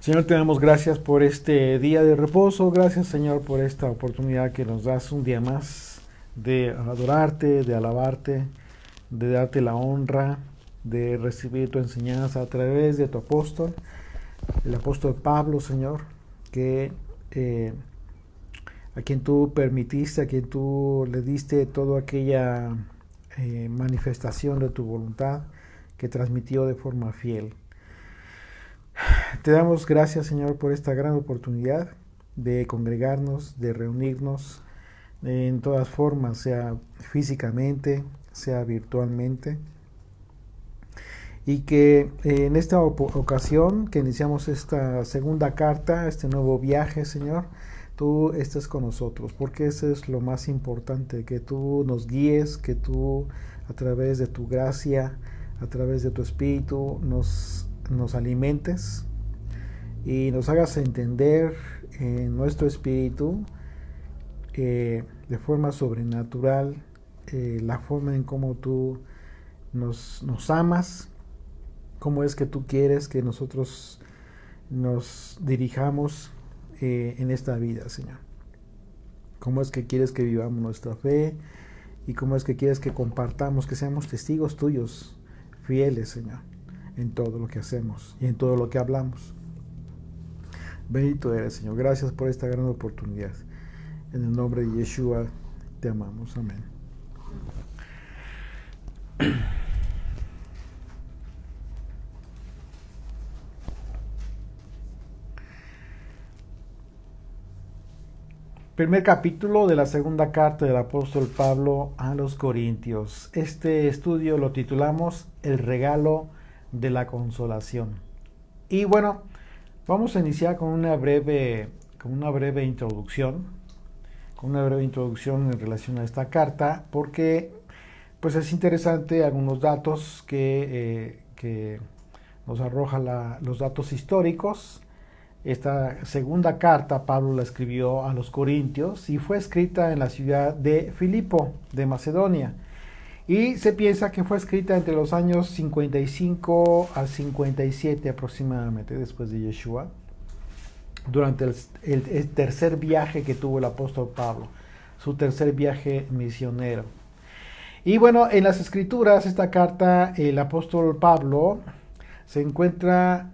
Señor, te damos gracias por este día de reposo. Gracias, Señor, por esta oportunidad que nos das un día más de adorarte, de alabarte, de darte la honra, de recibir tu enseñanza a través de tu apóstol, el apóstol Pablo, Señor, que a quien tú permitiste, a quien tú le diste toda aquella manifestación de tu voluntad que transmitió de forma fiel. Te damos gracias, Señor, por esta gran oportunidad de congregarnos, de reunirnos en todas formas, sea físicamente, sea virtualmente. Y que en esta ocasión que iniciamos esta segunda carta, este nuevo viaje, Señor, tú estés con nosotros, porque eso es lo más importante, que tú nos guíes, que tú a través de tu gracia, a través de tu espíritu, nos alimentes y nos hagas entender en nuestro espíritu de forma sobrenatural la forma en cómo tú nos amas, cómo es que tú quieres que nosotros nos dirijamos en esta vida, Señor. Cómo es que quieres que vivamos nuestra fe y cómo es que quieres que compartamos, que seamos testigos tuyos, fieles, Señor, en todo lo que hacemos y en todo lo que hablamos. Bendito eres, Señor. Gracias por esta gran oportunidad. En el nombre de Yeshua te amamos. Amén. Primer capítulo de la segunda carta del apóstol Pablo a los Corintios. Este estudio lo titulamos El regalo de la consolación. Y bueno, vamos a iniciar con una breve introducción, en relación a esta carta, porque pues es interesante algunos datos que nos arroja los datos históricos. Esta segunda carta Pablo la escribió a los Corintios y fue escrita en la ciudad de Filipo, de Macedonia. Y se piensa que fue escrita entre los años 55 al 57 aproximadamente después de Yeshua, durante el tercer viaje que tuvo el apóstol Pablo, su tercer viaje misionero. Y bueno, en las escrituras, esta carta, el apóstol Pablo se encuentra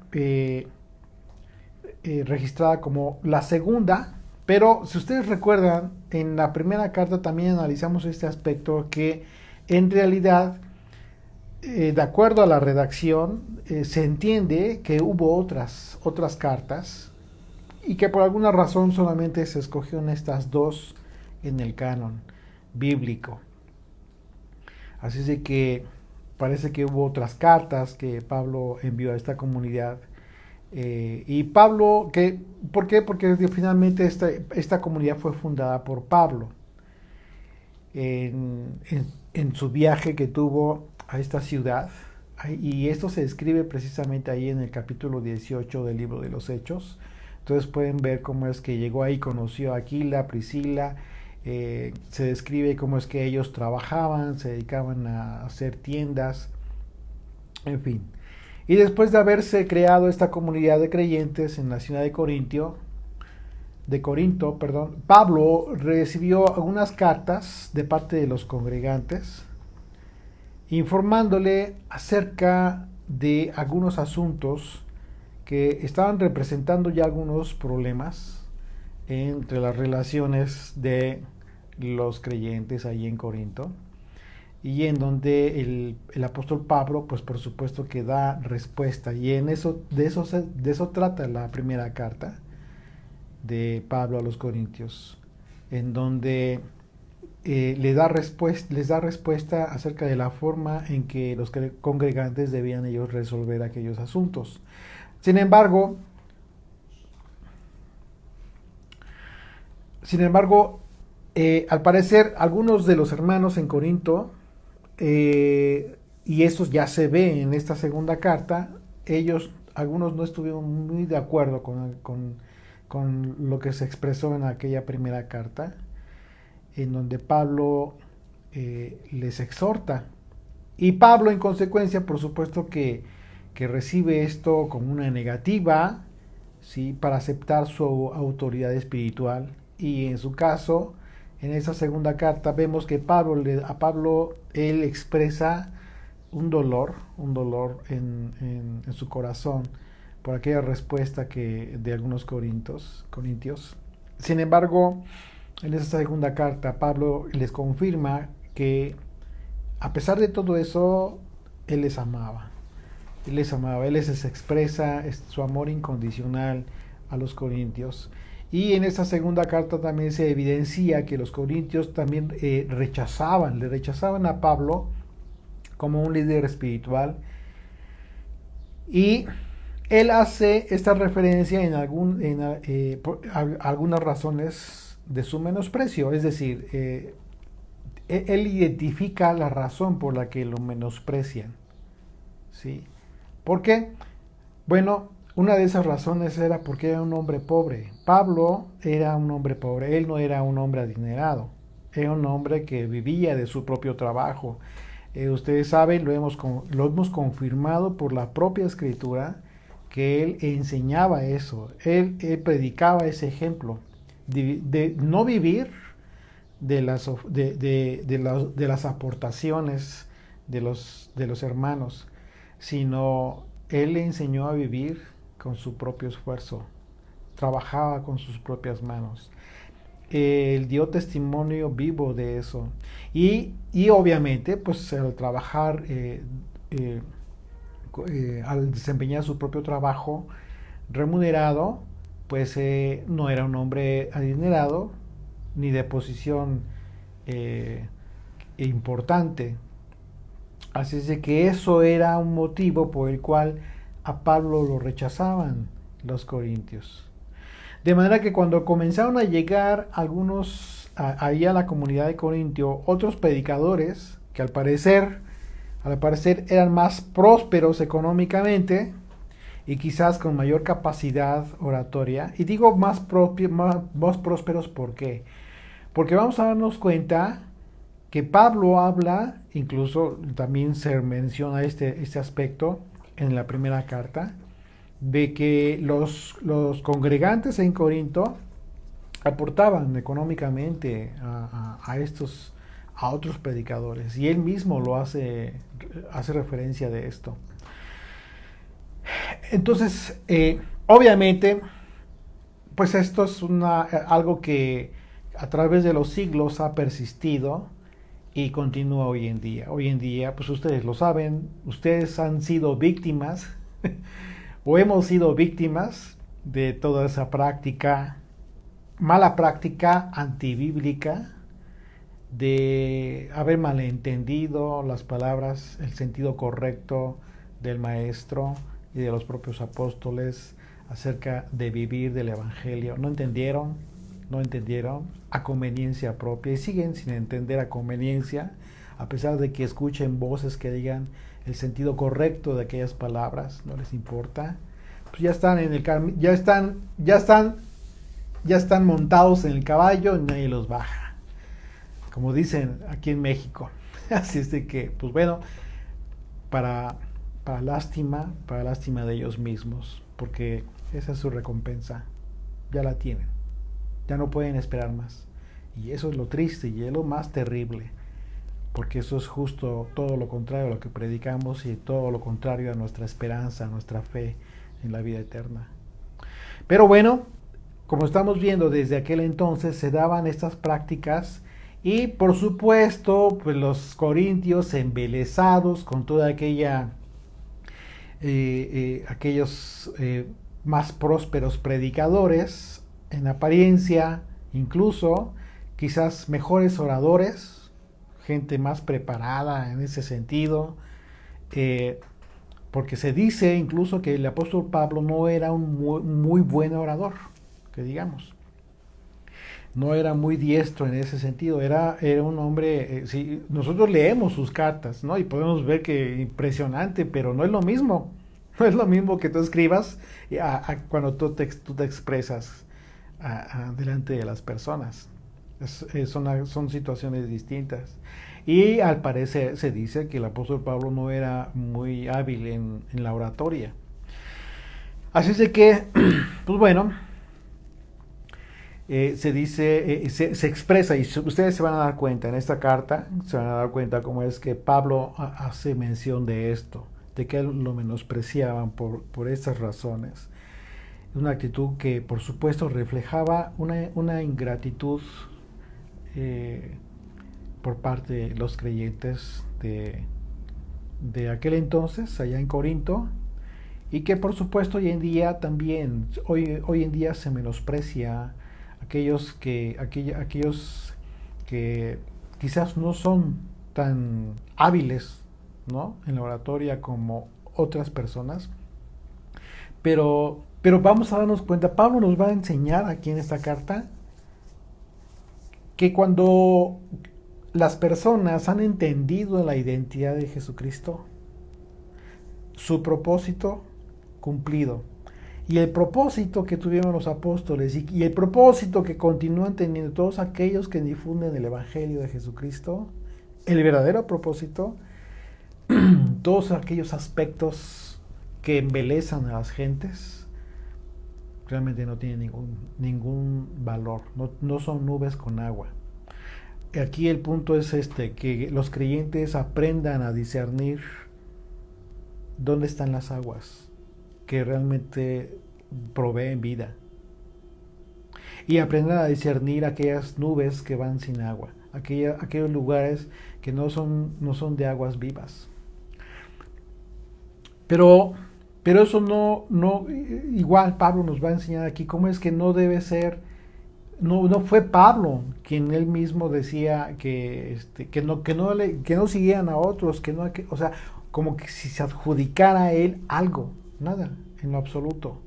registrada como la segunda, pero si ustedes recuerdan, en la primera carta también analizamos este aspecto que en realidad, de acuerdo a la redacción, se entiende que hubo otras cartas y que por alguna razón solamente se escogieron estas dos en el canon bíblico. Así es de que parece que hubo otras cartas que Pablo envió a esta comunidad. Y Pablo, ¿por qué? Porque finalmente esta comunidad fue fundada por Pablo en su viaje que tuvo a esta ciudad. Y esto se describe precisamente ahí en el capítulo 18 del libro de los Hechos. Entonces pueden ver cómo es que llegó ahí, conoció a Aquila, Priscila. Se describe cómo es que ellos trabajaban, se dedicaban a hacer tiendas, en fin. Y después de haberse creado esta comunidad de creyentes en la ciudad de Corinto, Pablo recibió algunas cartas de parte de los congregantes informándole acerca de algunos asuntos que estaban representando ya algunos problemas entre las relaciones de los creyentes ahí en Corinto, y en donde el apóstol Pablo, pues por supuesto que da respuesta, y de eso trata la primera carta de Pablo a los Corintios, en donde les da respuesta acerca de la forma en que los congregantes debían ellos resolver aquellos asuntos. Sin embargo, al parecer, algunos de los hermanos en Corinto, y eso ya se ve en esta segunda carta, algunos no estuvieron muy de acuerdo con lo que se expresó en aquella primera carta, en donde Pablo les exhorta. Y Pablo, en consecuencia, por supuesto que recibe esto como una negativa, ¿sí? Para aceptar su autoridad espiritual. Y en su caso, en esa segunda carta, vemos que a Pablo él expresa un dolor en su corazón por aquella respuesta de algunos corintios. Sin embargo, en esa segunda carta, Pablo les confirma que a pesar de todo eso, él les amaba. Él les amaba, él les expresa su amor incondicional a los corintios. Y en esta segunda carta también se evidencia que los corintios también le rechazaban a Pablo como un líder espiritual. Y él hace esta referencia por algunas razones de su menosprecio, es decir, él identifica la razón por la que lo menosprecian. ¿Sí? ¿Por qué? Bueno, una de esas razones era porque era un hombre pobre. Pablo era un hombre pobre, él no era un hombre adinerado, era un hombre que vivía de su propio trabajo. Ustedes saben, lo hemos confirmado por la propia escritura, que él enseñaba eso, él predicaba ese ejemplo de no vivir de las aportaciones de los hermanos, sino él le enseñó a vivir con su propio esfuerzo, trabajaba con sus propias manos. Él dio testimonio vivo de eso. Y obviamente, pues al trabajar, al desempeñar su propio trabajo remunerado, pues no era un hombre adinerado ni de posición importante. Así es de que eso era un motivo por el cual a Pablo lo rechazaban los corintios. De manera que cuando comenzaron a llegar algunos ahí a la comunidad de Corintio, otros predicadores que al parecer eran más prósperos económicamente y quizás con mayor capacidad oratoria, y digo más prósperos, ¿por qué? Porque vamos a darnos cuenta que Pablo habla, incluso también se menciona este aspecto en la primera carta, de que los congregantes en Corinto aportaban económicamente a otros predicadores, y él mismo lo hace referencia de esto. Entonces, obviamente, pues esto es algo que a través de los siglos ha persistido y continúa hoy en día. Hoy en día, pues ustedes lo saben, ustedes han sido víctimas o hemos sido víctimas de toda esa mala práctica antibíblica, de haber malentendido las palabras, el sentido correcto del maestro y de los propios apóstoles acerca de vivir del evangelio. No entendieron a conveniencia propia y siguen sin entender a conveniencia, a pesar de que escuchen voces que digan el sentido correcto de aquellas palabras, no les importa. Pues ya están en el ya están montados en el caballo y nadie los baja, como dicen aquí en México. Así es de que, pues bueno, para lástima de ellos mismos, porque esa es su recompensa, ya la tienen, ya no pueden esperar más. Y eso es lo triste y es lo más terrible, porque eso es justo todo lo contrario a lo que predicamos y todo lo contrario a nuestra esperanza, a nuestra fe en la vida eterna. Pero bueno, como estamos viendo, desde aquel entonces se daban estas prácticas y por supuesto, pues los corintios embelesados con toda aquellos más prósperos predicadores, en apariencia incluso, quizás mejores oradores, gente más preparada en ese sentido, porque se dice incluso que el apóstol Pablo no era un muy buen orador, que digamos. No era muy diestro en ese sentido, era un hombre, si nosotros leemos sus cartas, ¿no? Y podemos ver que impresionante, pero no es lo mismo. No es lo mismo que tú escribas cuando tú te expresas delante de las personas. Son situaciones distintas. Y al parecer se dice que el apóstol Pablo no era muy hábil en la oratoria. Así es de que, Pues bueno, se dice, se expresa, y ustedes se van a dar cuenta en esta carta, se van a dar cuenta cómo es que Pablo hace mención de esto, de que él lo menospreciaban por estas razones. Una actitud que por supuesto reflejaba una ingratitud eh, por parte de los creyentes de aquel entonces, allá en Corinto, y que por supuesto hoy en día también, hoy en día se menosprecia aquellos que quizás no son tan hábiles, ¿no?, en la oratoria como otras personas, pero vamos a darnos cuenta, Pablo nos va a enseñar aquí en esta carta que cuando las personas han entendido la identidad de Jesucristo, su propósito cumplido, y el propósito que tuvieron los apóstoles y el propósito que continúan teniendo todos aquellos que difunden el Evangelio de Jesucristo, el verdadero propósito, todos aquellos aspectos que embelezan a las gentes, realmente no tienen ningún valor, no son nubes con agua. Aquí el punto es que los creyentes aprendan a discernir dónde están las aguas que realmente proveen vida, y aprendan a discernir aquellas nubes que van sin agua, aquellos lugares que no son de aguas vivas. Pero eso no, igual Pablo nos va a enseñar aquí cómo es que no debe ser. No fue Pablo quien él mismo decía que no siguieran a otros, o sea, como que si se adjudicara a él algo, nada, en lo absoluto.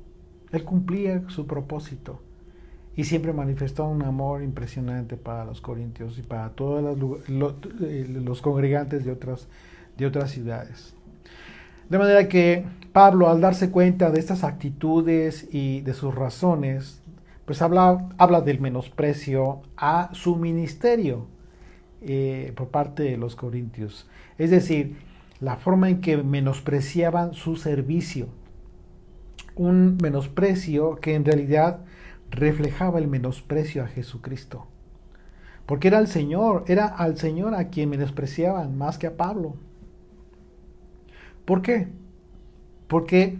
Él cumplía su propósito y siempre manifestó un amor impresionante para los corintios y para todos los congregantes de otras ciudades. De manera que Pablo, al darse cuenta de estas actitudes y de sus razones, pues habla del menosprecio a su ministerio por parte de los corintios. Es decir, la forma en que menospreciaban su servicio. Un menosprecio que en realidad reflejaba el menosprecio a Jesucristo. Porque era al Señor a quien menospreciaban más que a Pablo. ¿Por qué? Porque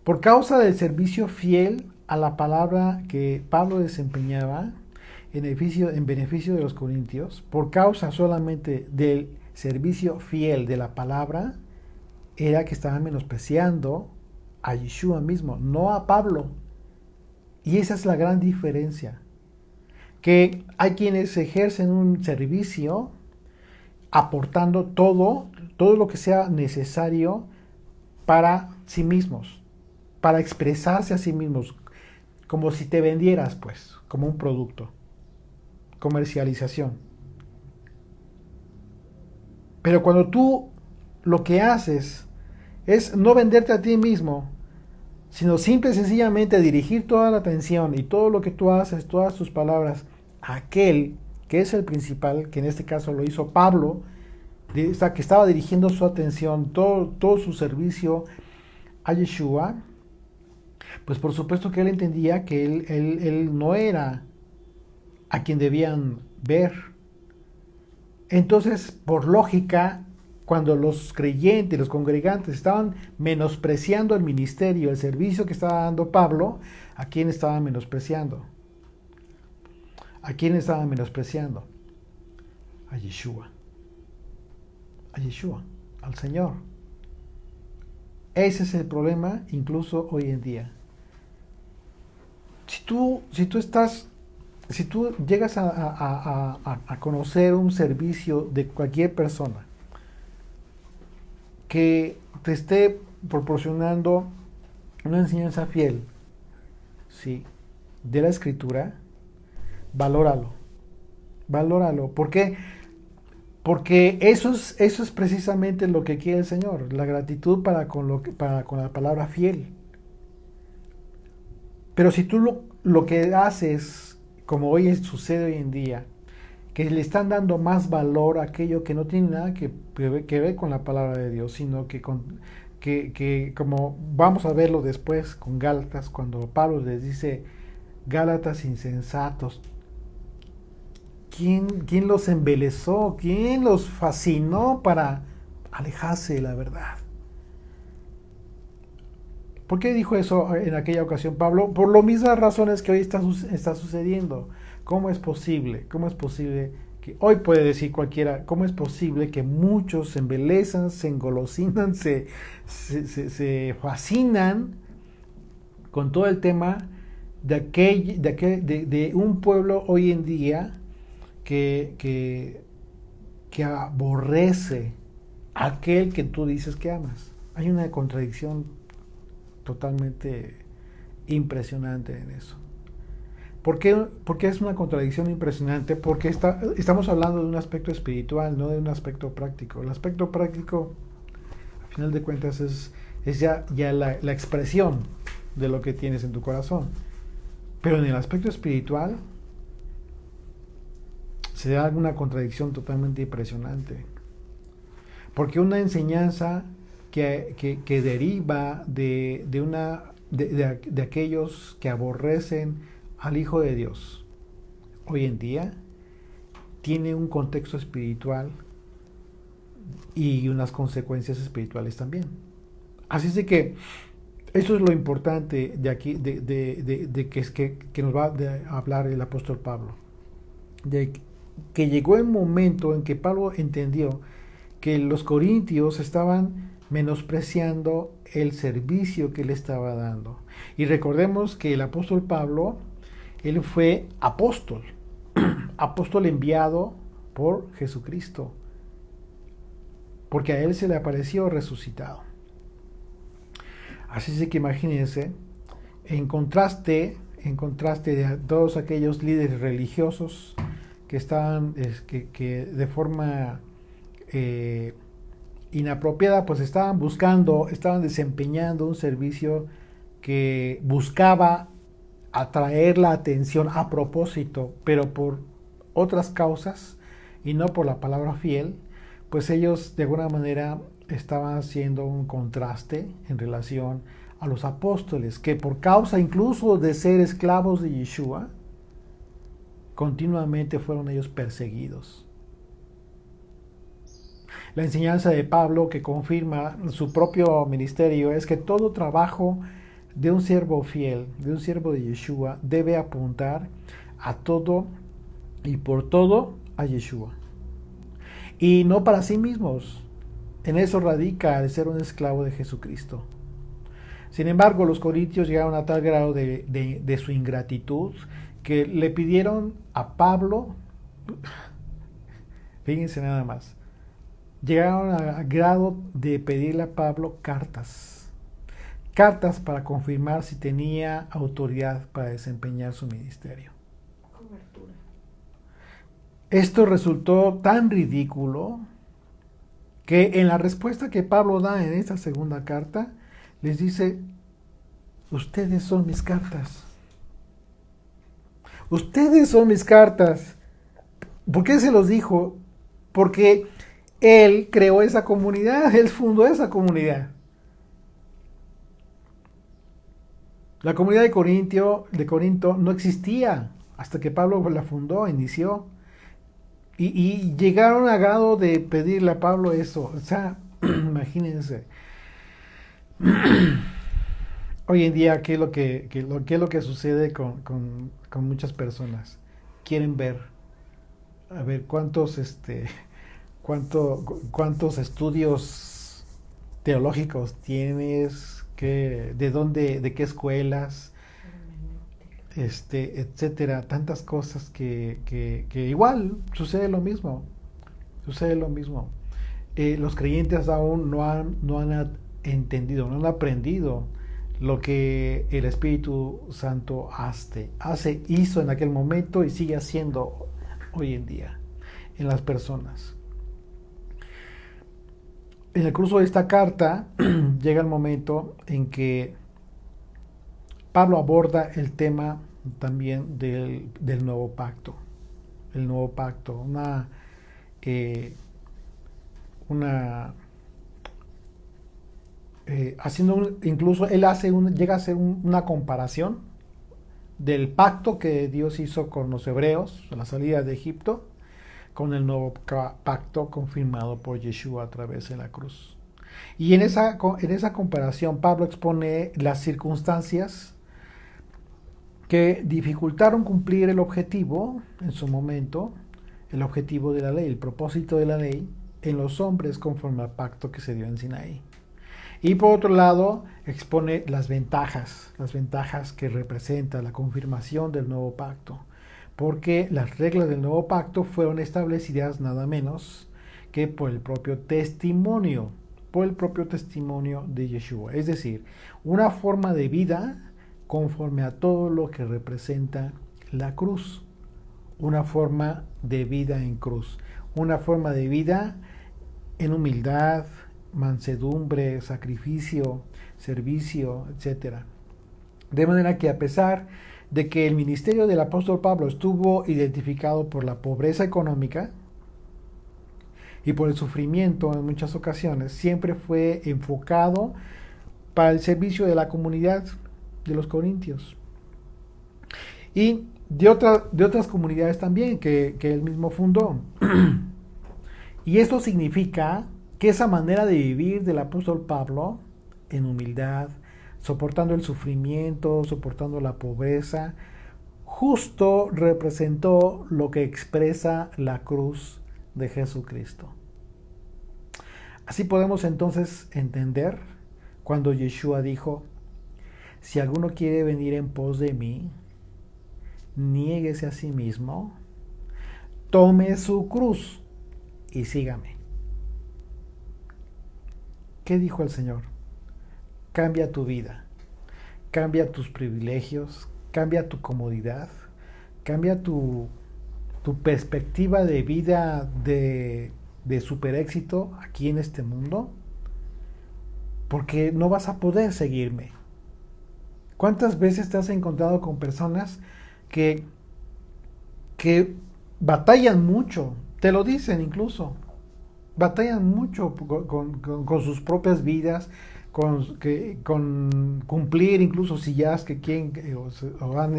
por causa del servicio fiel a la palabra que Pablo desempeñaba en beneficio de los corintios, por causa solamente del servicio fiel de la palabra, era que estaban menospreciando a Yeshua mismo, no a Pablo. Y esa es la gran diferencia, que hay quienes ejercen un servicio aportando todo lo que sea necesario para sí mismos, para expresarse a sí mismos, como si te vendieras, pues, como un producto. Comercialización. Pero cuando tú lo que haces es no venderte a ti mismo, sino simple y sencillamente dirigir toda la atención y todo lo que tú haces, todas tus palabras, a aquel que es el principal, que en este caso lo hizo Pablo, que estaba dirigiendo su atención, todo su servicio a Yeshua, pues por supuesto que él entendía que él no era a quien debían ver. Entonces, por lógica, cuando los creyentes, los congregantes estaban menospreciando el ministerio, el servicio que estaba dando Pablo, ¿a quién estaban menospreciando? ¿A quién estaban menospreciando? A Yeshua. A Yeshua, al Señor. Ese es el problema incluso hoy en día. Si tú llegas a conocer un servicio de cualquier persona que te esté proporcionando una enseñanza fiel, ¿sí?, de la Escritura, valóralo. ¿Por qué? Porque eso es precisamente lo que quiere el Señor, la gratitud para con la palabra fiel. Pero si tú lo que haces, como sucede hoy en día, que le están dando más valor a aquello que no tiene nada que ver con la palabra de Dios, sino que que como vamos a verlo después con Gálatas, cuando Pablo les dice, Gálatas insensatos, ¿quién los embelezó? ¿Quién los fascinó para alejarse de la verdad? ¿Por qué dijo eso en aquella ocasión Pablo? Por las mismas razones que hoy está sucediendo. ¿Cómo es posible? ¿Cómo es posible que hoy puede decir cualquiera, cómo es posible que muchos se embelezan, se engolosinan, se fascinan con todo el tema de un pueblo hoy en día que aborrece a aquel que tú dices que amas? Hay una contradicción totalmente impresionante en eso. ¿Por qué es una contradicción impresionante? Porque estamos hablando de un aspecto espiritual, no de un aspecto práctico. El aspecto práctico, al final de cuentas, es ya la expresión de lo que tienes en tu corazón. Pero en el aspecto espiritual se da una contradicción totalmente impresionante. Porque una enseñanza que deriva de aquellos que aborrecen al Hijo de Dios hoy en día tiene un contexto espiritual y unas consecuencias espirituales también. Así es de que eso es lo importante de aquí, que nos va a hablar el apóstol Pablo. De que llegó el momento en que Pablo entendió que los corintios estaban menospreciando el servicio que él estaba dando. Y recordemos que el apóstol Pablo, él fue apóstol, apóstol enviado por Jesucristo, porque a él se le apareció resucitado. Así es que imagínense, en contraste de todos aquellos líderes religiosos que estaban, que de forma inapropiada, pues estaban desempeñando un servicio que buscaba atraer la atención a propósito, pero por otras causas y no por la palabra fiel, pues ellos de alguna manera estaban haciendo un contraste en relación a los apóstoles, que por causa incluso de ser esclavos de Yeshua, continuamente fueron ellos perseguidos. La enseñanza de Pablo, que confirma su propio ministerio, es que todo trabajo de un siervo fiel, de un siervo de Yeshua, debe apuntar a todo y por todo a Yeshua. Y no para sí mismos. En eso radica el ser un esclavo de Jesucristo. Sin embargo, los corintios llegaron a tal grado de su ingratitud que le pidieron a Pablo, fíjense nada más, llegaron al grado de pedirle a Pablo cartas para confirmar si tenía autoridad para desempeñar su ministerio. Cobertura. Esto resultó tan ridículo que en la respuesta que Pablo da en esta segunda carta, les dice, ustedes son mis cartas. Ustedes son mis cartas. ¿Por qué se los dijo? Porque él creó esa comunidad, él fundó esa comunidad. La comunidad de Corinto no existía hasta que Pablo la fundó, inició. Y llegaron a grado de pedirle a Pablo eso. O sea, imagínense. Hoy en día, ¿qué es lo que sucede con muchas personas? Quieren ver, a ver cuántos estudios teológicos tienes, de qué escuelas, etcétera, tantas cosas que igual sucede lo mismo. Los creyentes aún no han entendido, no han aprendido lo que el Espíritu Santo hizo en aquel momento y sigue haciendo hoy en día en las personas. En el curso de esta carta llega el momento en que Pablo aborda el tema también del nuevo pacto. El nuevo pacto, incluso él llega a hacer una comparación del pacto que Dios hizo con los hebreos a la salida de Egipto, con el nuevo pacto confirmado por Yeshua a través de la cruz. Y en esa comparación Pablo expone las circunstancias que dificultaron cumplir el objetivo en su momento, el objetivo de la ley, el propósito de la ley en los hombres conforme al pacto que se dio en Sinaí. Y por otro lado, expone las ventajas que representa la confirmación del nuevo pacto, porque las reglas del nuevo pacto fueron establecidas nada menos que por el propio testimonio de Yeshua, es decir, una forma de vida conforme a todo lo que representa la cruz, una forma de vida en cruz, una forma de vida en humildad, mansedumbre, sacrificio, servicio, etc. De manera que a pesar de que el ministerio del apóstol Pablo estuvo identificado por la pobreza económica y por el sufrimiento en muchas ocasiones, siempre fue enfocado para el servicio de la comunidad de los corintios y de otras comunidades también que él mismo fundó. Y esto significa que esa manera de vivir del apóstol Pablo, en humildad, soportando el sufrimiento, soportando la pobreza, justo representó lo que expresa la cruz de Jesucristo. Así podemos entonces entender cuando Yeshua dijo: si alguno quiere venir en pos de mí, niéguese a sí mismo, tome su cruz y sígame. ¿Qué dijo el Señor? Cambia tu vida, cambia tus privilegios, cambia tu comodidad, cambia tu perspectiva de vida de super éxito aquí en este mundo, porque no vas a poder seguirme. ¿Cuántas veces te has encontrado con personas que batallan mucho? Te lo dicen incluso. Batallan mucho con sus propias vidas, con cumplir incluso sillas que quieren o han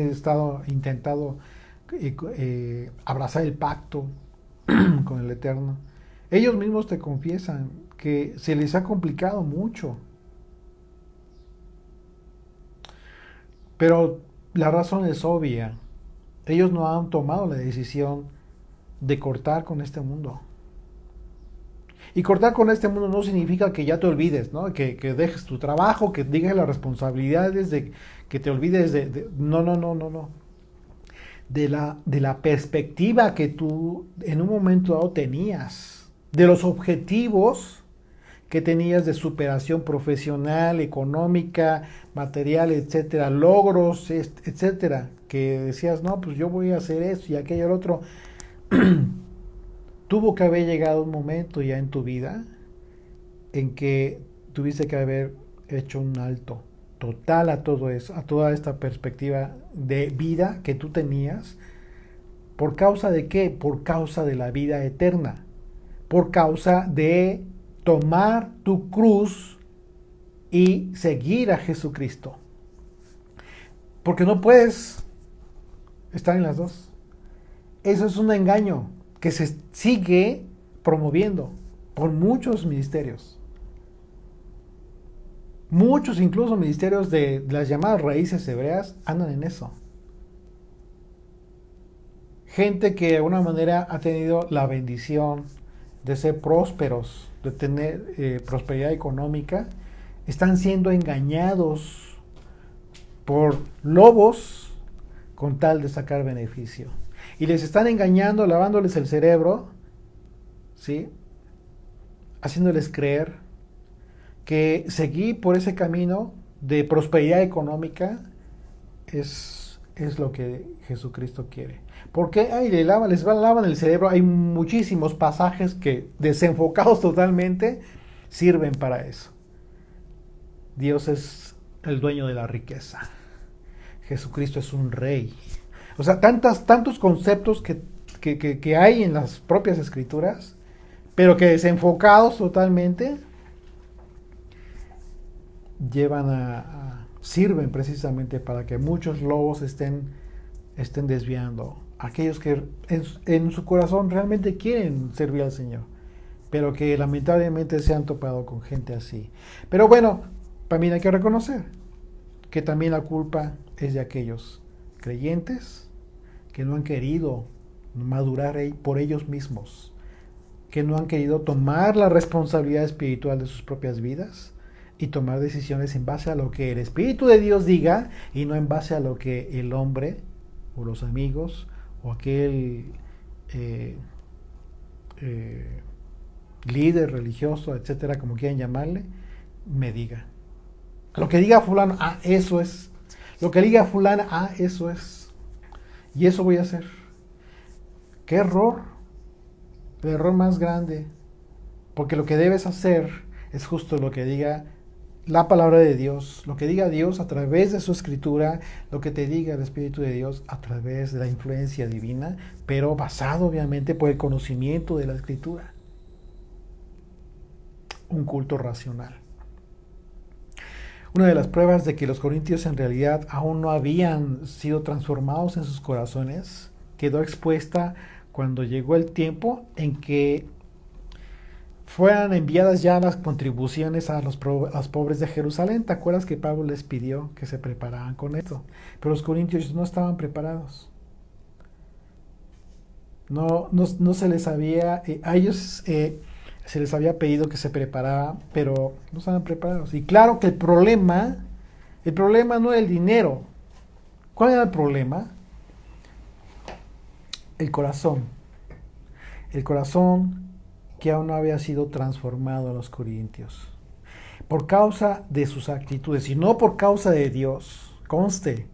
intentado abrazar el pacto con el Eterno. Ellos mismos te confiesan que se les ha complicado mucho. Pero la razón es obvia. Ellos no han tomado la decisión de cortar con este mundo. Y cortar con este mundo no significa que ya te olvides, ¿no? Que dejes tu trabajo, que dejes las responsabilidades, que te olvides no. De la perspectiva que tú en un momento dado tenías, de los objetivos que tenías de superación profesional, económica, material, etcétera, logros, etcétera, que decías, no, pues yo voy a hacer esto y aquello, el otro. Tuvo que haber llegado un momento ya en tu vida en que tuviste que haber hecho un alto total a todo eso, a toda esta perspectiva de vida que tú tenías. ¿Por causa de qué? Por causa de la vida eterna, por causa de tomar tu cruz y seguir a Jesucristo. Porque no puedes estar en las dos. Eso es un engaño que se sigue promoviendo por muchos ministerios. Muchos incluso ministerios de las llamadas raíces hebreas andan en eso. Gente que de alguna manera ha tenido la bendición de ser prósperos, de tener prosperidad económica, están siendo engañados por lobos con tal de sacar beneficio. Y les están engañando, lavándoles el cerebro, ¿sí? Haciéndoles creer que seguir por ese camino de prosperidad económica es lo que Jesucristo quiere. Porque les lavan el cerebro. Hay muchísimos pasajes que, desenfocados totalmente, sirven para eso. Dios es el dueño de la riqueza. Jesucristo es un rey. O sea, tantos conceptos que hay en las propias escrituras, pero que desenfocados totalmente, sirven precisamente para que muchos lobos estén desviando. Aquellos que en su corazón realmente quieren servir al Señor, pero que lamentablemente se han topado con gente así. Pero bueno, también hay que reconocer que también la culpa es de aquellos creyentes que no han querido madurar por ellos mismos, que no han querido tomar la responsabilidad espiritual de sus propias vidas y tomar decisiones en base a lo que el Espíritu de Dios diga y no en base a lo que el hombre o los amigos o aquel líder religioso, etcétera, como quieran llamarle, me diga. Lo que diga fulano, eso es. Lo que diga fulana, eso es. Y eso voy a hacer. ¡Qué error! El error más grande. Porque lo que debes hacer es justo lo que diga la palabra de Dios, lo que diga Dios a través de su escritura, lo que te diga el Espíritu de Dios a través de la influencia divina, pero basado obviamente por el conocimiento de la escritura. Un culto racional. Una de las pruebas de que los corintios en realidad aún no habían sido transformados en sus corazones quedó expuesta cuando llegó el tiempo en que fueran enviadas ya las contribuciones a los pobres de Jerusalén. ¿Te acuerdas que Pablo les pidió que se prepararan con esto? Pero los corintios no estaban preparados. No se les había, a ellos se les había pedido que se prepararan, pero no estaban preparados. Y claro que el problema no era el dinero. ¿Cuál era el problema? El corazón. El corazón que aún no había sido transformado en los corintios. Por causa de sus actitudes y no por causa de Dios. Conste.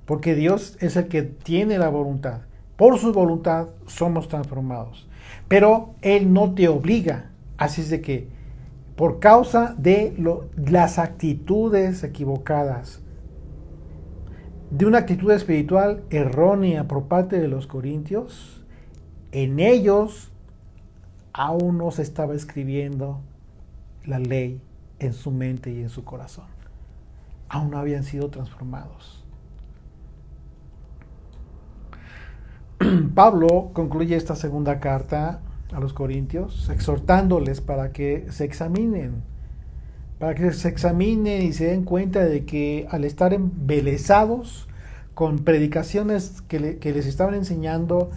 Porque Dios es el que tiene la voluntad. Por su voluntad somos transformados. Pero Él no te obliga. Así es de que por causa de las actitudes equivocadas, de una actitud espiritual errónea por parte de los corintios, en ellos aún no se estaba escribiendo la ley en su mente y en su corazón. Aún no habían sido transformados. Pablo concluye esta segunda carta a los corintios exhortándoles para que se examinen y se den cuenta de que al estar embelesados con predicaciones que les estaban enseñando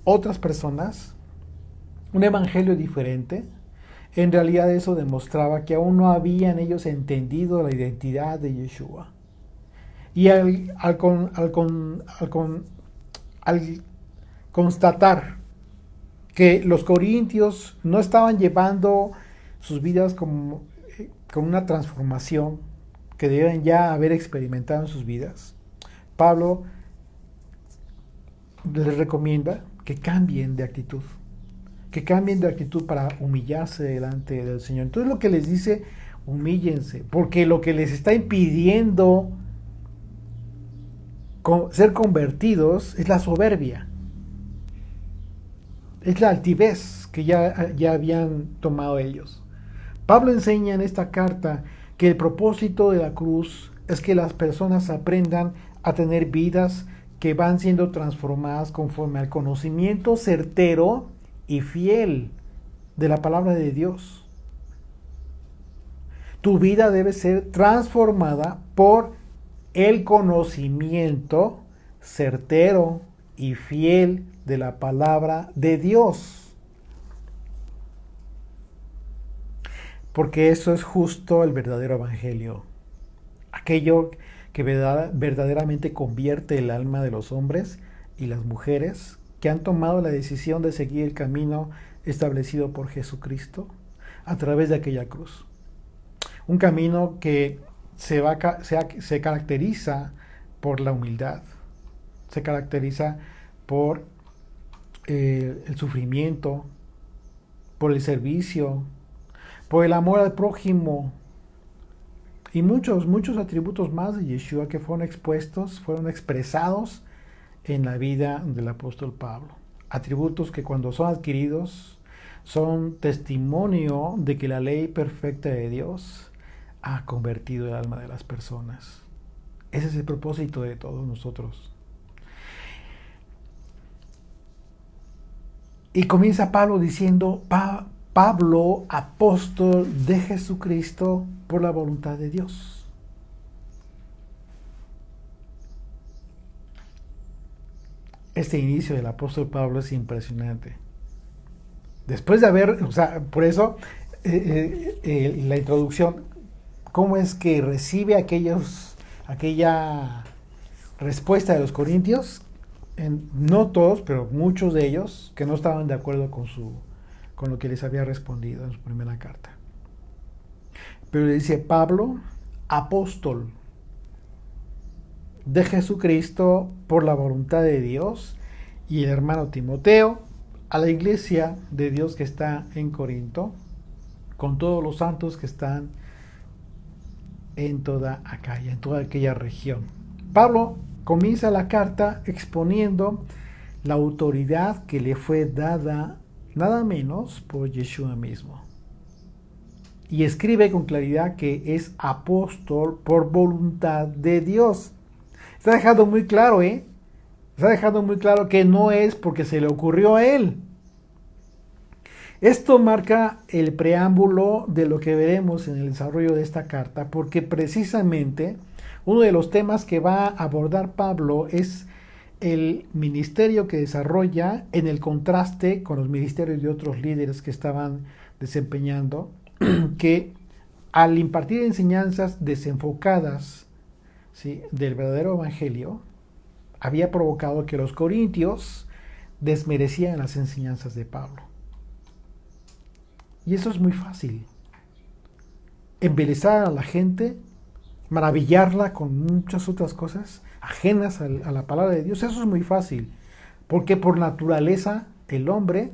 otras personas, un evangelio diferente, en realidad eso demostraba que aún no habían ellos entendido la identidad de Yeshua. Y al constatar que los corintios no estaban llevando sus vidas con una transformación que deben ya haber experimentado en sus vidas, Pablo les recomienda que cambien de actitud. Que cambien de actitud para humillarse delante del Señor. Entonces lo que les dice, humíllense, porque lo que les está impidiendo ser convertidos es la soberbia, es la altivez que ya habían tomado ellos. Pablo enseña en esta carta que el propósito de la cruz es que las personas aprendan a tener vidas que van siendo transformadas conforme al conocimiento certero y fiel de la palabra de Dios. Tu vida debe ser transformada por el conocimiento certero y fiel de la palabra de Dios. Porque eso es justo el verdadero evangelio. Aquello que verdaderamente convierte el alma de los hombres y las mujeres que han tomado la decisión de seguir el camino establecido por Jesucristo a través de aquella cruz. Un camino que se caracteriza por la humildad, se caracteriza por el sufrimiento, por el servicio, por el amor al prójimo y muchos atributos más de Yeshua que fueron expresados en la vida del apóstol Pablo. Atributos que cuando son adquiridos son testimonio de que la ley perfecta de Dios ha convertido el alma de las personas. Ese es el propósito de todos nosotros. Y comienza Pablo diciendo, Pablo, apóstol de Jesucristo por la voluntad de Dios. Este inicio del apóstol Pablo es impresionante. Después de haber, por eso la introducción, cómo es que recibe aquella respuesta de los corintios, no todos, pero muchos de ellos, que no estaban de acuerdo con lo que les había respondido en su primera carta. Pero le dice Pablo, apóstol de Jesucristo por la voluntad de Dios, y el hermano Timoteo, a la iglesia de Dios que está en Corinto, con todos los santos que están en toda Acaya, en toda aquella región. Pablo comienza la carta exponiendo la autoridad que le fue dada nada menos por Yeshua mismo. Y escribe con claridad que es apóstol por voluntad de Dios. Está dejando muy claro, Está dejando muy claro que no es porque se le ocurrió a él. Esto marca el preámbulo de lo que veremos en el desarrollo de esta carta, porque precisamente uno de los temas que va a abordar Pablo es el ministerio que desarrolla en el contraste con los ministerios de otros líderes que estaban desempeñando, que al impartir enseñanzas desenfocadas, ¿sí?, del verdadero evangelio, había provocado que los corintios desmerecieran las enseñanzas de Pablo. Y eso es muy fácil. Embelezar a la gente, maravillarla con muchas otras cosas ajenas a la palabra de Dios, eso es muy fácil. Porque por naturaleza el hombre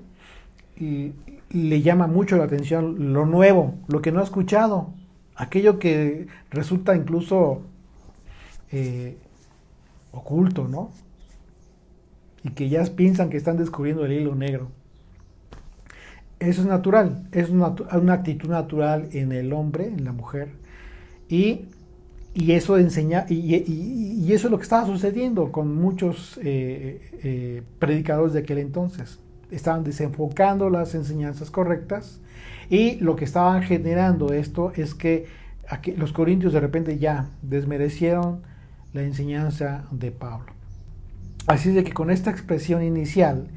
le llama mucho la atención lo nuevo, lo que no ha escuchado, aquello que resulta incluso oculto, ¿no? Y que ya piensan que están descubriendo el hilo negro. Eso es natural, es una actitud natural en el hombre, en la mujer, y eso enseña, y eso es lo que estaba sucediendo con muchos predicadores de aquel entonces. Estaban desenfocando las enseñanzas correctas, y lo que estaban generando esto es que los corintios de repente ya desmerecieron la enseñanza de Pablo. Así de que con esta expresión inicial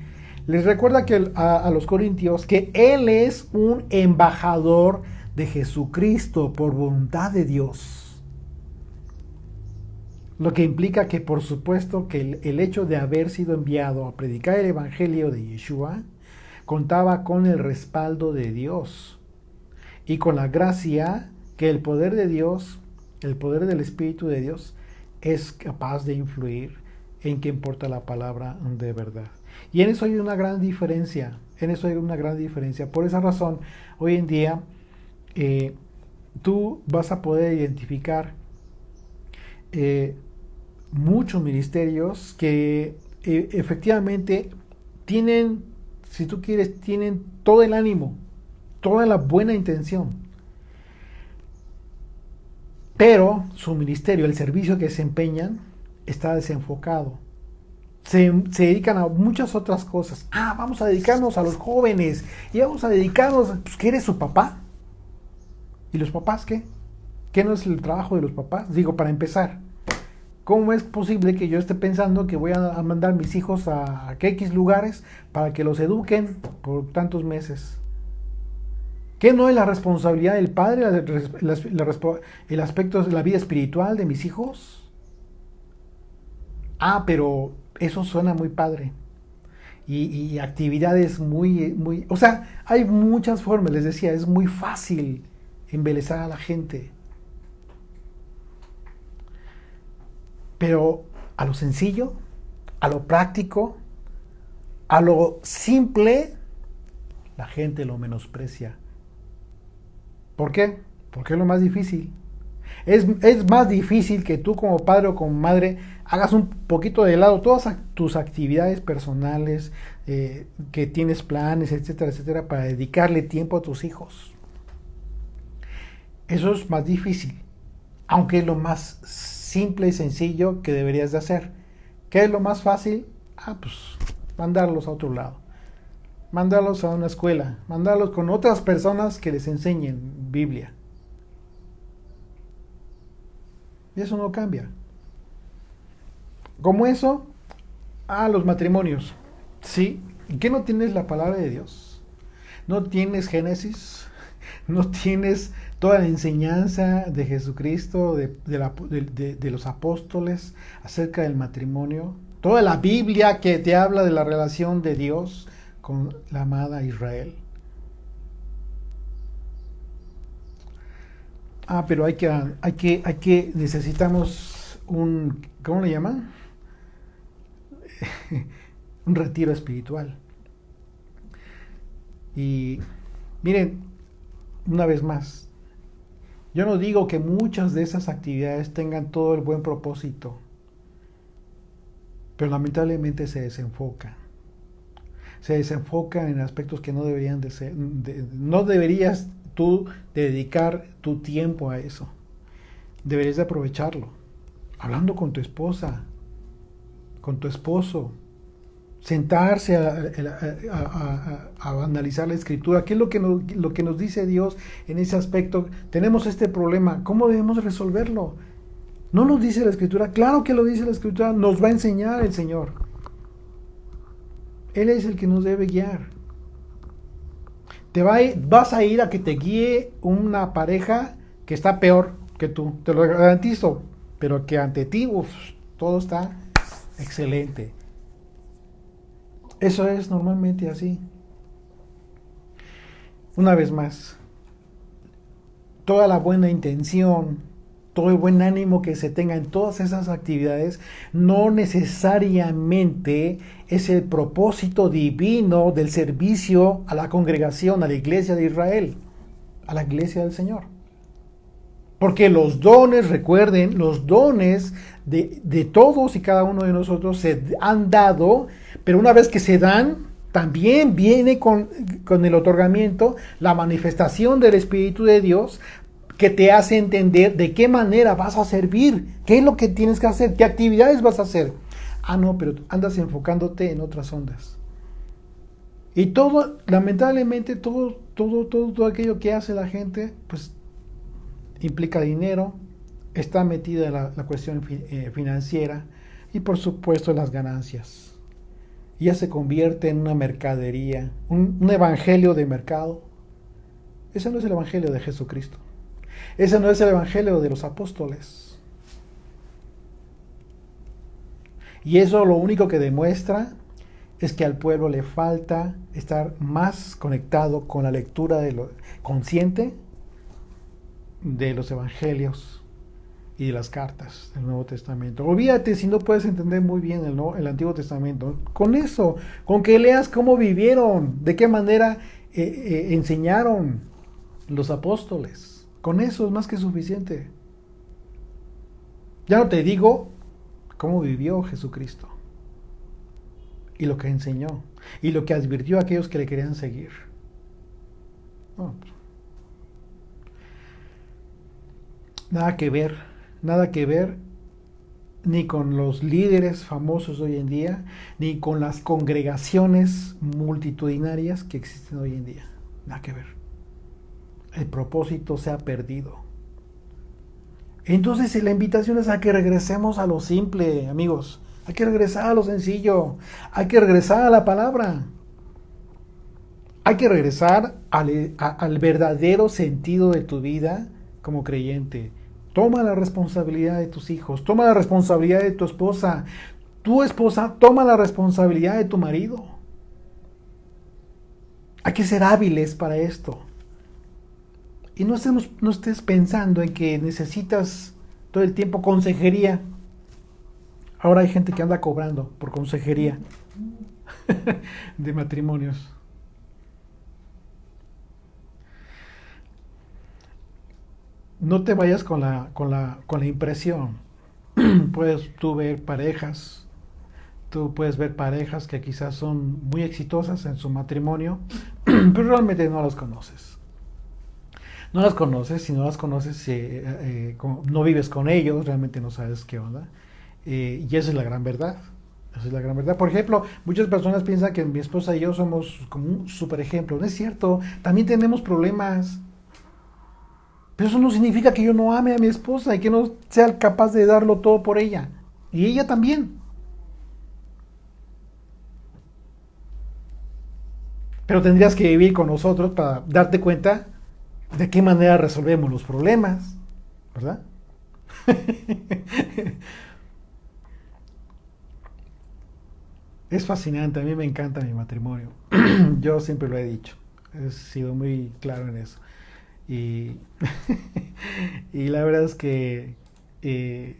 les recuerda que a los corintios que él es un embajador de Jesucristo por voluntad de Dios. Lo que implica que, por supuesto, que el hecho de haber sido enviado a predicar el evangelio de Yeshua contaba con el respaldo de Dios y con la gracia que el poder de Dios, el poder del Espíritu de Dios, es capaz de influir en quien porta la palabra de verdad. Y en eso hay una gran diferencia, Por esa razón, hoy en día, tú vas a poder identificar muchos ministerios que efectivamente tienen, si tú quieres, tienen todo el ánimo, toda la buena intención, pero su ministerio, el servicio que desempeñan, está desenfocado. Se dedican a muchas otras cosas. Vamos a dedicarnos a los jóvenes y vamos a dedicarnos, pues, ¿qué eres su papá? ¿Y los papás qué? ¿Qué no es el trabajo de los papás? Digo, para empezar, ¿cómo es posible que yo esté pensando que voy a mandar mis hijos a X lugares para que los eduquen por tantos meses? ¿Qué no es la responsabilidad del padre, el aspecto de la vida espiritual de mis hijos? Pero eso suena muy padre. Y actividades muy... O sea, hay muchas formas, les decía, es muy fácil embelezar a la gente. Pero a lo sencillo, a lo práctico, a lo simple, la gente lo menosprecia. ¿Por qué? Porque es lo más difícil. Es más difícil que tú como padre o como madre hagas un poquito de lado todas tus actividades personales, que tienes planes, etcétera, etcétera, para dedicarle tiempo a tus hijos. Eso es más difícil, aunque es lo más simple y sencillo que deberías de hacer. ¿Qué es lo más fácil? Pues mandarlos a otro lado. Mandarlos a una escuela. Mandarlos con otras personas que les enseñen Biblia. Y eso no cambia. Como eso, los matrimonios. ¿Sí? ¿Y qué no tienes la palabra de Dios? ¿No tienes Génesis? ¿No tienes toda la enseñanza de Jesucristo, de los apóstoles acerca del matrimonio? Toda la Biblia que te habla de la relación de Dios con la amada Israel. Pero necesitamos ¿cómo le llaman? Un retiro espiritual. Y miren, una vez más, yo no digo que muchas de esas actividades tengan todo el buen propósito, pero lamentablemente se desenfocan. Se desenfocan en aspectos que no deberían de ser. No deberías tú dedicar tu tiempo a eso. Deberías de aprovecharlo. Hablando con tu esposa, con tu esposo. Sentarse a analizar la escritura. ¿Qué es lo que nos dice Dios en ese aspecto? Tenemos este problema. ¿Cómo debemos resolverlo? ¿No nos dice la escritura? Claro que lo dice la escritura. Nos va a enseñar el Señor. Él es el que nos debe guiar. Vas a ir a que te guíe una pareja que está peor que tú. Te lo garantizo. Pero que ante ti, todo está excelente. Eso es normalmente así. Una vez más, toda la buena intención, todo el buen ánimo que se tenga en todas esas actividades, no necesariamente es el propósito divino del servicio a la congregación, a la iglesia de Israel, a la iglesia del Señor. Porque los dones, recuerden, los dones de todos y cada uno de nosotros se han dado, pero una vez que se dan, también viene con el otorgamiento la manifestación del Espíritu de Dios que te hace entender de qué manera vas a servir, qué es lo que tienes que hacer, qué actividades vas a hacer. No, pero andas enfocándote en otras ondas. Y todo, lamentablemente, todo aquello que hace la gente, pues implica dinero, está metida la cuestión financiera y por supuesto las ganancias. Ya se convierte en una mercadería, un evangelio de mercado. Ese no es el evangelio de Jesucristo. Ese no es el evangelio de los apóstoles. Y eso lo único que demuestra es que al pueblo le falta estar más conectado con la lectura consciente de los evangelios y de las cartas del Nuevo Testamento. Olvídate si no puedes entender muy bien el Antiguo Testamento. Con eso, con que leas cómo vivieron, de qué manera enseñaron los apóstoles. Con eso es más que suficiente. Ya no te digo cómo vivió Jesucristo y lo que enseñó y lo que advirtió a aquellos que le querían seguir. Nada que ver ni con los líderes famosos hoy en día, ni con las congregaciones multitudinarias que existen hoy en día. Nada que ver. El propósito se ha perdido. Entonces la invitación es a que regresemos a lo simple, amigos. Hay que regresar a lo sencillo. Hay que regresar a la palabra. Hay que regresar al verdadero sentido de tu vida como creyente. Toma la responsabilidad de tus hijos. Toma la responsabilidad de tu esposa. Tu esposa toma la responsabilidad de tu marido. Hay que ser hábiles para esto. Y no estés pensando en que necesitas todo el tiempo consejería. Ahora hay gente que anda cobrando por consejería de matrimonios. No te vayas con la impresión. Puedes ver parejas que quizás son muy exitosas en su matrimonio, pero realmente no las conoces. No las conoces, si no las conoces, no vives con ellos, realmente no sabes qué onda. Y esa es la gran verdad. Esa es la gran verdad. Por ejemplo, muchas personas piensan que mi esposa y yo somos como un super ejemplo. No es cierto. También tenemos problemas. Pero eso no significa que yo no ame a mi esposa y que no sea capaz de darlo todo por ella. Y ella también. Pero tendrías que vivir con nosotros para darte cuenta de qué manera resolvemos los problemas, ¿verdad? Es fascinante, a mí me encanta mi matrimonio. Yo siempre lo he dicho, he sido muy claro en eso. Y, y la verdad es que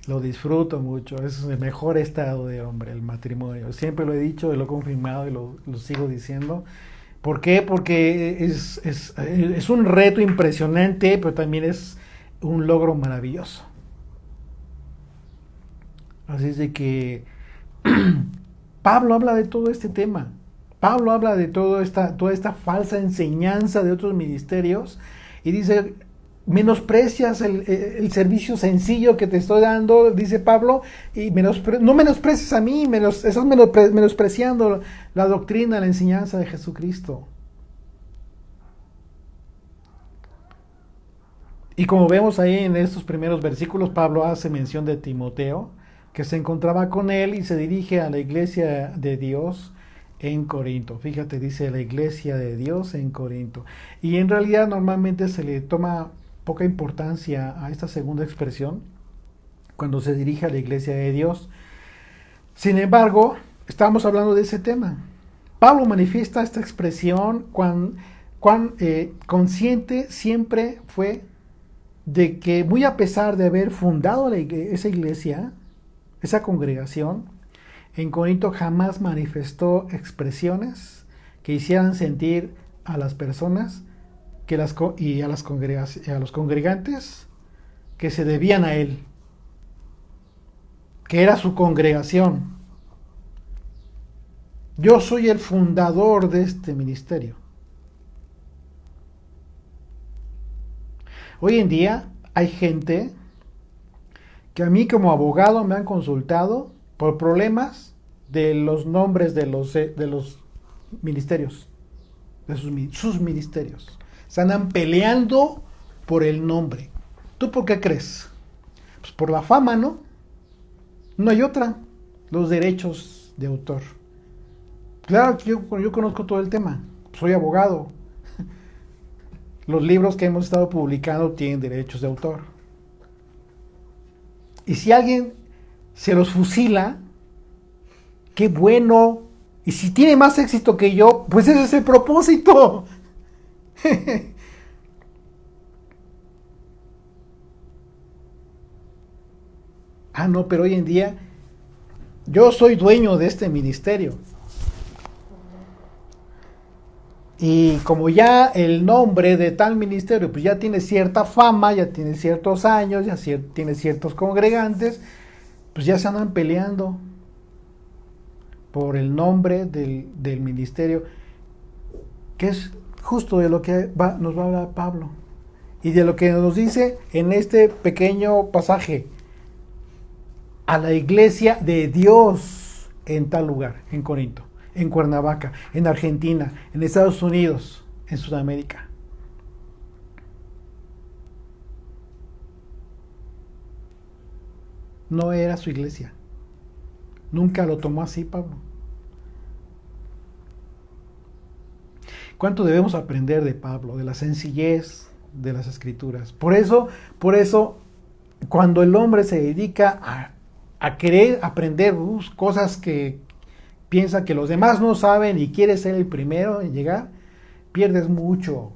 lo disfruto mucho, es el mejor estado de hombre, el matrimonio. Siempre lo he dicho y lo he confirmado y lo sigo diciendo. ¿Por qué? Porque es un reto impresionante, pero también es un logro maravilloso. Así es de que Pablo habla de todo este tema. Pablo habla de toda esta falsa enseñanza de otros ministerios y dice, menosprecias el servicio sencillo que te estoy dando, dice Pablo, y no menosprecies a mí, estás menospreciando la doctrina, la enseñanza de Jesucristo. Y como vemos ahí en estos primeros versículos, Pablo hace mención de Timoteo, que se encontraba con él y se dirige a la iglesia de Dios en Corinto. Fíjate, dice la iglesia de Dios en Corinto. Y en realidad normalmente se le toma poca importancia a esta segunda expresión cuando se dirige a la iglesia de Dios. Sin embargo, estamos hablando de ese tema. Pablo manifiesta esta expresión cuán consciente siempre fue de que, muy a pesar de haber fundado esa iglesia, esa congregación, en Corinto jamás manifestó expresiones que hicieran sentir a las personas y a los congregantes que se debían a él, que era su congregación. Yo soy el fundador de este ministerio. Hoy en día hay gente que a mí como abogado me han consultado por problemas de los nombres de los ministerios, de sus ministerios. Se andan peleando por el nombre. ¿Tú por qué crees? Pues por la fama, ¿no? No hay otra. Los derechos de autor. Claro que yo conozco todo el tema. Soy abogado. Los libros que hemos estado publicando tienen derechos de autor. Y si alguien se los fusila, qué bueno. Y si tiene más éxito que yo, pues ese es el propósito. Ah, no, pero hoy en día yo soy dueño de este ministerio. Y como ya el nombre de tal ministerio pues ya tiene cierta fama, ya tiene ciertos años, ya tiene ciertos congregantes, pues ya se andan peleando por el nombre del ministerio, que es justo de lo que nos va a hablar Pablo. Y de lo que nos dice en este pequeño pasaje, a la iglesia de Dios en tal lugar, en Corinto, en Cuernavaca, en Argentina, en Estados Unidos, en Sudamérica. No era su iglesia. Nunca lo tomó así Pablo. ¿Cuánto debemos aprender de Pablo, de la sencillez de las escrituras? Por eso, cuando el hombre se dedica a querer aprender cosas que piensa que los demás no saben y quiere ser el primero en llegar, pierdes mucho,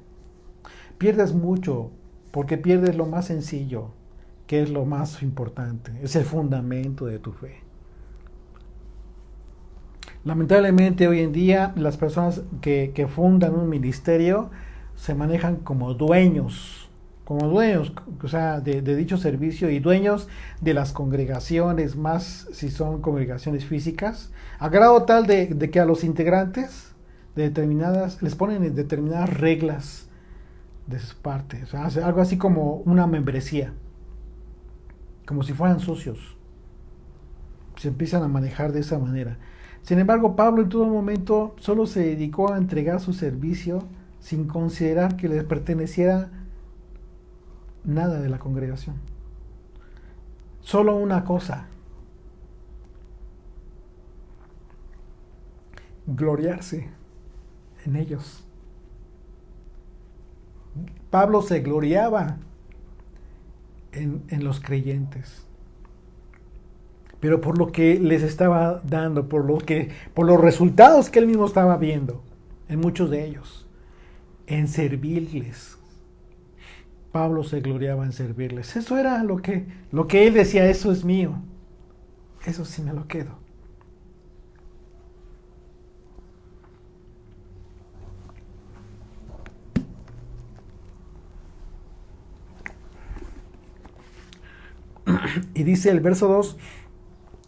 porque pierdes lo más sencillo, que es lo más importante, es el fundamento de tu fe. Lamentablemente hoy en día las personas que fundan un ministerio se manejan como dueños, o sea, de dicho servicio y dueños de las congregaciones, más si son congregaciones físicas, a grado tal de que a los integrantes les ponen determinadas reglas de su parte. O sea, hace algo así como una membresía, como si fueran socios. Se empiezan a manejar de esa manera. Sin embargo, Pablo en todo momento solo se dedicó a entregar su servicio sin considerar que le perteneciera nada de la congregación. Solo una cosa: gloriarse en ellos. Pablo se gloriaba en los creyentes, pero por lo que les estaba dando, por los resultados que él mismo estaba viendo en muchos de ellos, en servirles. Pablo se gloriaba en servirles. Eso era lo que él decía: eso es mío, eso sí me lo quedo. Y dice el verso 2: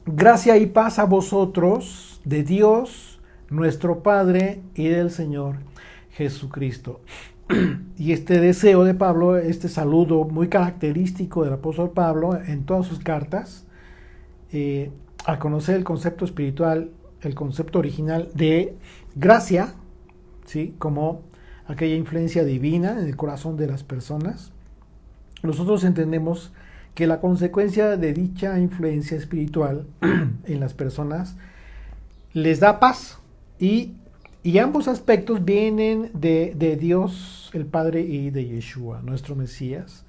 gracia y paz a vosotros de Dios nuestro Padre y del Señor Jesucristo. Y este deseo de Pablo, este saludo muy característico del apóstol Pablo en todas sus cartas, al conocer el concepto espiritual, el concepto original de gracia, ¿sí?, como aquella influencia divina en el corazón de las personas, nosotros entendemos que la consecuencia de dicha influencia espiritual en las personas les da paz, y ambos aspectos vienen de Dios el Padre y de Yeshua, nuestro Mesías,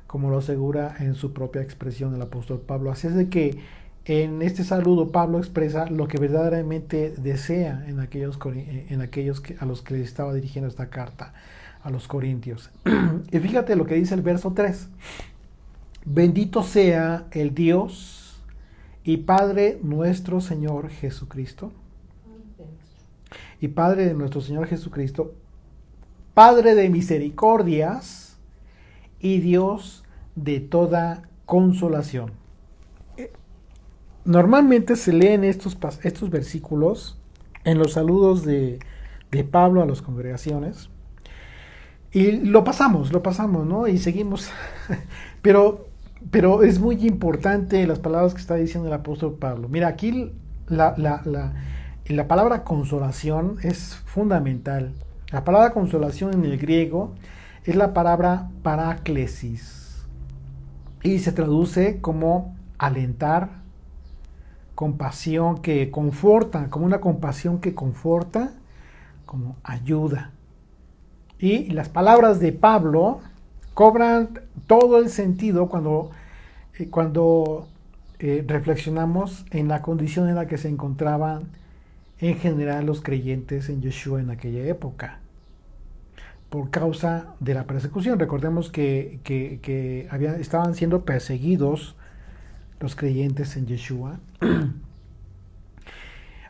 como lo asegura en su propia expresión el apóstol Pablo. Así es de que en este saludo Pablo expresa lo que verdaderamente desea en aquellos a los que le estaba dirigiendo esta carta, a los corintios. Y fíjate lo que dice el verso 3: bendito sea el Dios y Padre nuestro Señor Jesucristo. Y Padre de nuestro Señor Jesucristo, Padre de misericordias y Dios de toda consolación. Normalmente se leen estos versículos en los saludos de Pablo a las congregaciones. Y lo pasamos, ¿no? Y seguimos. Pero es muy importante las palabras que está diciendo el apóstol Pablo. Mira, aquí la palabra consolación es fundamental. La palabra consolación en el griego es la palabra paráclesis y se traduce como alentar, compasión que conforta, como una compasión que conforta, como ayuda. Y las palabras de Pablo cobran todo el sentido cuando reflexionamos en la condición en la que se encontraban en general los creyentes en Yeshua en aquella época, por causa de la persecución. Recordemos que estaban siendo perseguidos los creyentes en Yeshua.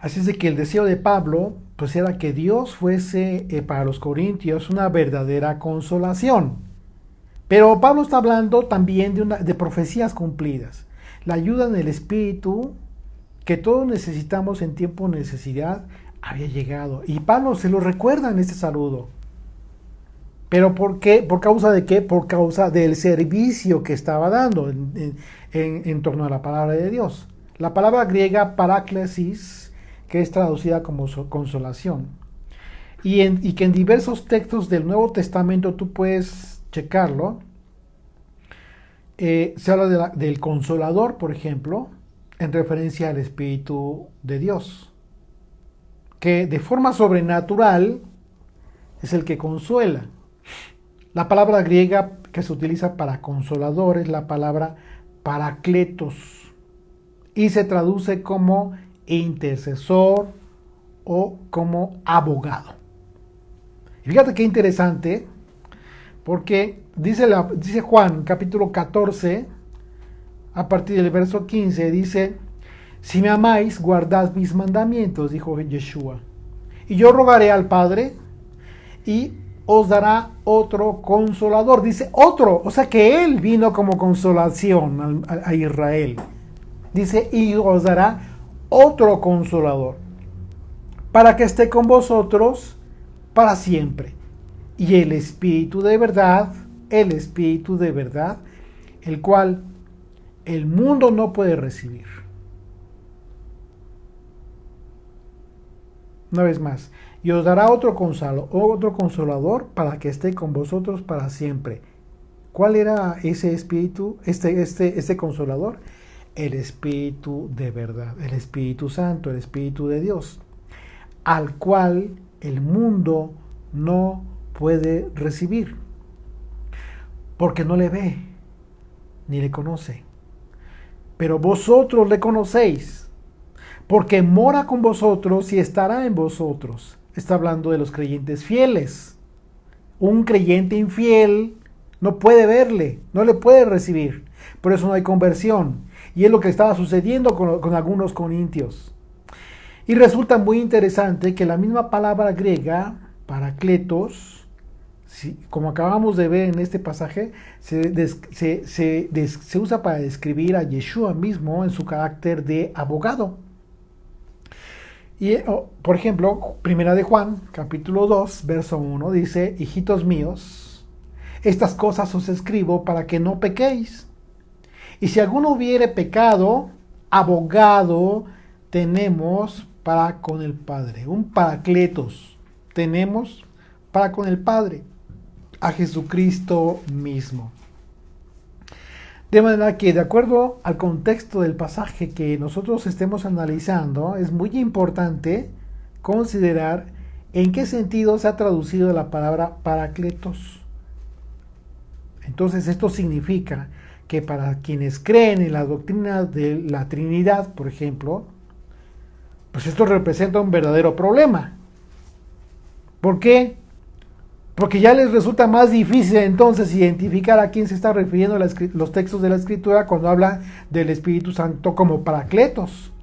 Así es de que el deseo de Pablo pues era que Dios fuese para los corintios una verdadera consolación. Pero Pablo está hablando también de profecías cumplidas, la ayuda en el Espíritu que todos necesitamos en tiempo de necesidad había llegado. Y Pablo se lo recuerda en este saludo. ¿Pero por qué? ¿Por causa de qué? Por causa del servicio que estaba dando en torno a la palabra de Dios. La palabra griega paráclesis, que es traducida como consolación. Y que en diversos textos del Nuevo Testamento tú puedes checarlo. Se habla del Consolador, por ejemplo, en referencia al Espíritu de Dios, que de forma sobrenatural es el que consuela. La palabra griega que se utiliza para consolador es la palabra parakletos y se traduce como intercesor o como abogado. Y fíjate qué interesante, porque dice Juan capítulo 14, a partir del verso 15, dice: si me amáis, guardad mis mandamientos, dijo Yeshua, y yo rogaré al Padre y os dará otro consolador. Dice otro, o sea que Él vino como consolación a Israel. Dice: y os dará otro consolador, para que esté con vosotros para siempre, y el Espíritu de verdad, el cual el mundo no puede recibir. Una vez más, y os dará otro consolador para que esté con vosotros para siempre. ¿Cuál era ese espíritu, este consolador? El Espíritu de verdad, el Espíritu Santo, el Espíritu de Dios, al cual el mundo no puede recibir, porque no le ve, ni le conoce. Pero vosotros le conocéis, porque mora con vosotros y estará en vosotros. Está hablando de los creyentes fieles. Un creyente infiel no puede verle, no le puede recibir. Por eso no hay conversión. Y es lo que estaba sucediendo con algunos corintios. Y resulta muy interesante que la misma palabra griega, parakletos, como acabamos de ver en este pasaje, se usa para describir a Yeshua mismo en su carácter de abogado. Y, por ejemplo, Primera de Juan, capítulo 2, verso 1, dice: hijitos míos, estas cosas os escribo para que no pequéis. Y si alguno hubiere pecado, abogado tenemos para con el Padre. Un parakletos tenemos para con el Padre, a Jesucristo mismo. De manera que, de acuerdo al contexto del pasaje que nosotros estemos analizando, es muy importante considerar en qué sentido se ha traducido la palabra parakletos. Entonces, esto significa que para quienes creen en la doctrina de la Trinidad, por ejemplo, pues esto representa un verdadero problema. ¿Por qué? Porque ya les resulta más difícil entonces identificar a quién se está refiriendo los textos de la Escritura cuando habla del Espíritu Santo como parakletos.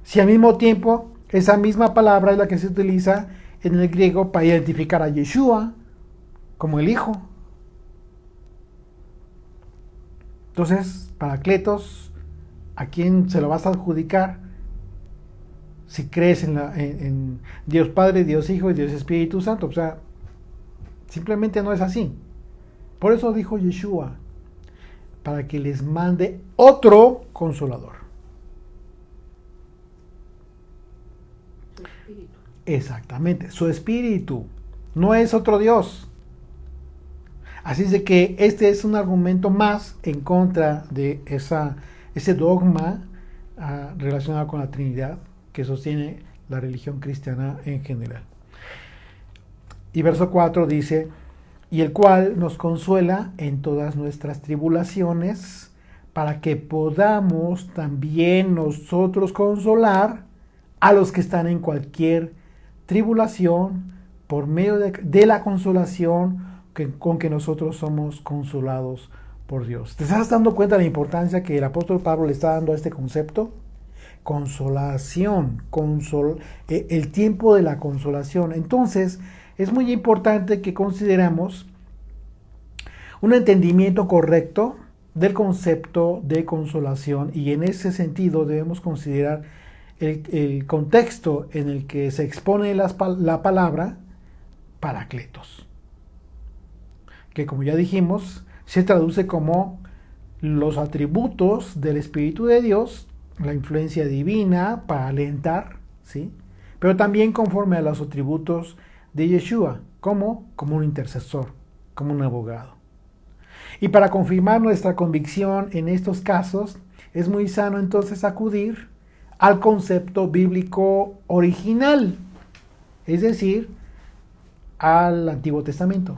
Si al mismo tiempo esa misma palabra es la que se utiliza en el griego para identificar a Yeshua como el Hijo. Entonces, parakletos, ¿a quién se lo vas a adjudicar? Si crees en Dios Padre, Dios Hijo y Dios Espíritu Santo. O sea, simplemente no es así. Por eso dijo Yeshua, para que les mande otro consolador. Su espíritu. Exactamente, su espíritu. No es otro Dios. Así es de que este es un argumento más en contra de ese dogma relacionado con la Trinidad que sostiene la religión cristiana en general. Y verso 4 dice: y el cual nos consuela en todas nuestras tribulaciones, para que podamos también nosotros consolar a los que están en cualquier tribulación, por medio de la consolación con que nosotros somos consolados por Dios. ¿Te estás dando cuenta de la importancia que el apóstol Pablo le está dando a este concepto? Consolación, el tiempo de la consolación. Entonces, es muy importante que consideremos un entendimiento correcto del concepto de consolación, y en ese sentido debemos considerar el contexto en el que se expone la palabra parakletos, que, como ya dijimos, se traduce como los atributos del Espíritu de Dios, la influencia divina para alentar, ¿sí? Pero también conforme a los atributos de Yeshua, como un intercesor, como un abogado. Y para confirmar nuestra convicción en estos casos, es muy sano entonces acudir al concepto bíblico original, es decir, al Antiguo Testamento.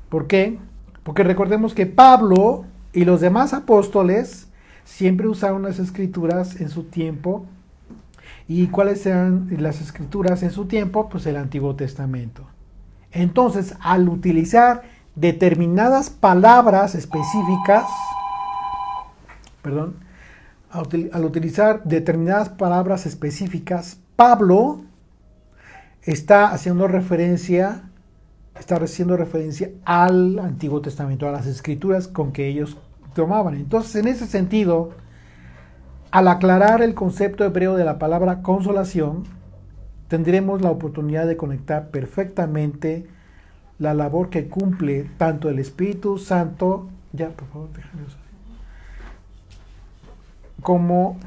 ¿Por qué? Porque recordemos que Pablo y los demás apóstoles siempre usaron las escrituras en su tiempo. ¿Y cuáles eran las escrituras en su tiempo? Pues el Antiguo Testamento. Entonces, al utilizar determinadas palabras específicas, al utilizar determinadas palabras específicas, Pablo está haciendo referencia al Antiguo Testamento, a las escrituras con que ellos tomaban. Entonces, en ese sentido, al aclarar el concepto hebreo de la palabra consolación, tendremos la oportunidad de conectar perfectamente la labor que cumple tanto el Espíritu Santo, ya por favor déjame usar, como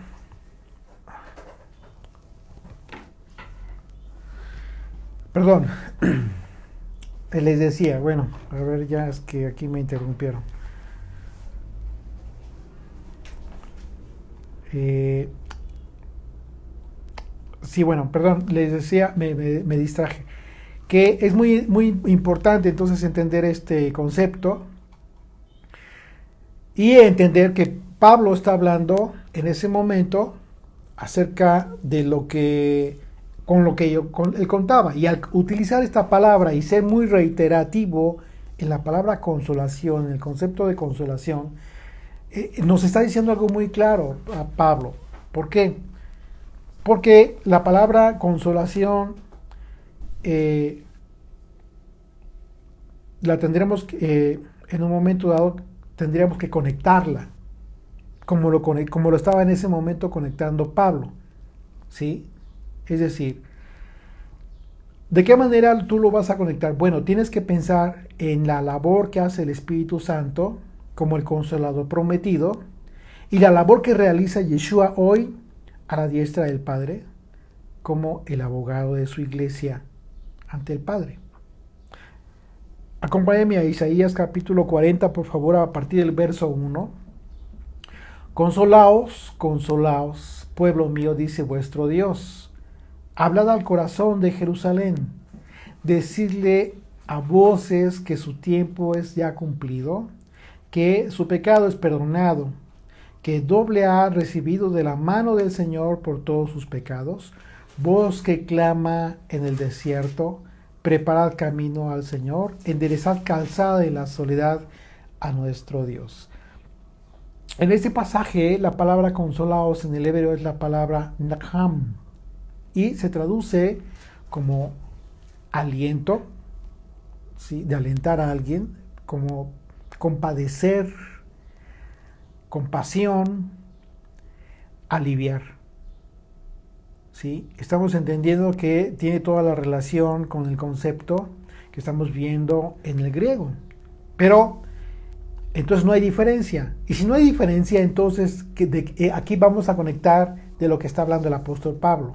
perdón, les decía, bueno, a ver, ya es que aquí me interrumpieron. Sí, bueno, perdón, les decía, me distraje, que es muy importante entonces entender este concepto y entender que Pablo está hablando en ese momento acerca de lo que él contaba, y al utilizar esta palabra y ser muy reiterativo en la palabra consolación, en el concepto de consolación, nos está diciendo algo muy claro a Pablo. ¿Por qué? Porque la palabra consolación la tendremos en un momento dado, tendríamos que conectarla, como lo estaba en ese momento conectando Pablo, ¿sí? Es decir, ¿de qué manera tú lo vas a conectar? Bueno, tienes que pensar en la labor que hace el Espíritu Santo como el Consolador prometido y la labor que realiza Yeshua hoy a la diestra del Padre como el abogado de su iglesia ante el Padre. Acompáñame a Isaías capítulo 40, por favor, a partir del verso 1. Consolaos, consolaos, pueblo mío, dice vuestro Dios. Hablad al corazón de Jerusalén. Decidle a voces que su tiempo es ya cumplido, que su pecado es perdonado, que doble ha recibido de la mano del Señor por todos sus pecados. Voz que clama en el desierto, preparad camino al Señor, enderezad calzada en la soledad a nuestro Dios. En este pasaje, la palabra consolaos en el hebreo es la palabra nacham y se traduce como aliento, ¿sí? De alentar a alguien, como compadecer, compasión, aliviar. ¿Sí? Estamos entendiendo que tiene toda la relación con el concepto que estamos viendo en el griego. Pero entonces no hay diferencia. Y si no hay diferencia, entonces aquí vamos a conectar de lo que está hablando el apóstol Pablo.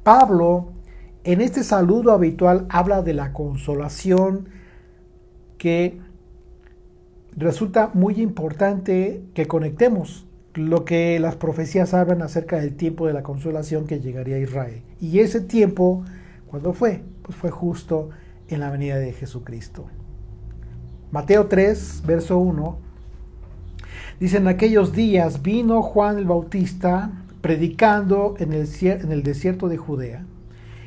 Pablo, en este saludo habitual, habla de la consolación que resulta muy importante que conectemos lo que las profecías hablan acerca del tiempo de la consolación que llegaría a Israel. Y ese tiempo, ¿cuándo fue? Pues fue justo en la venida de Jesucristo. Mateo 3, verso 1, dice: en aquellos días vino Juan el Bautista predicando en el desierto de Judea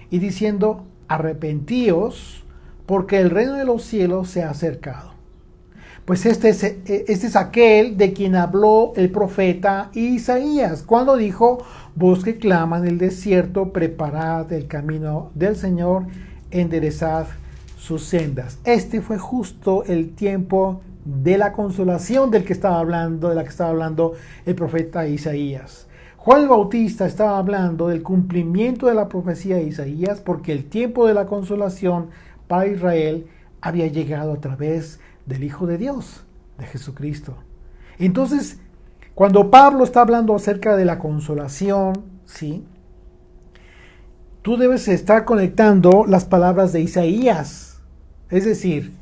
y diciendo: arrepentíos, porque el reino de los cielos se ha acercado. Pues este es aquel de quien habló el profeta Isaías, cuando dijo: voz que clama en el desierto, preparad el camino del Señor, enderezad sus sendas. Este fue justo el tiempo de la consolación de la que estaba hablando el profeta Isaías. Juan el Bautista estaba hablando del cumplimiento de la profecía de Isaías, porque el tiempo de la consolación para Israel había llegado a través del Hijo de Dios, de Jesucristo. Entonces, cuando Pablo está hablando acerca de la consolación, ¿sí?, tú debes estar conectando las palabras de Isaías. Es decir,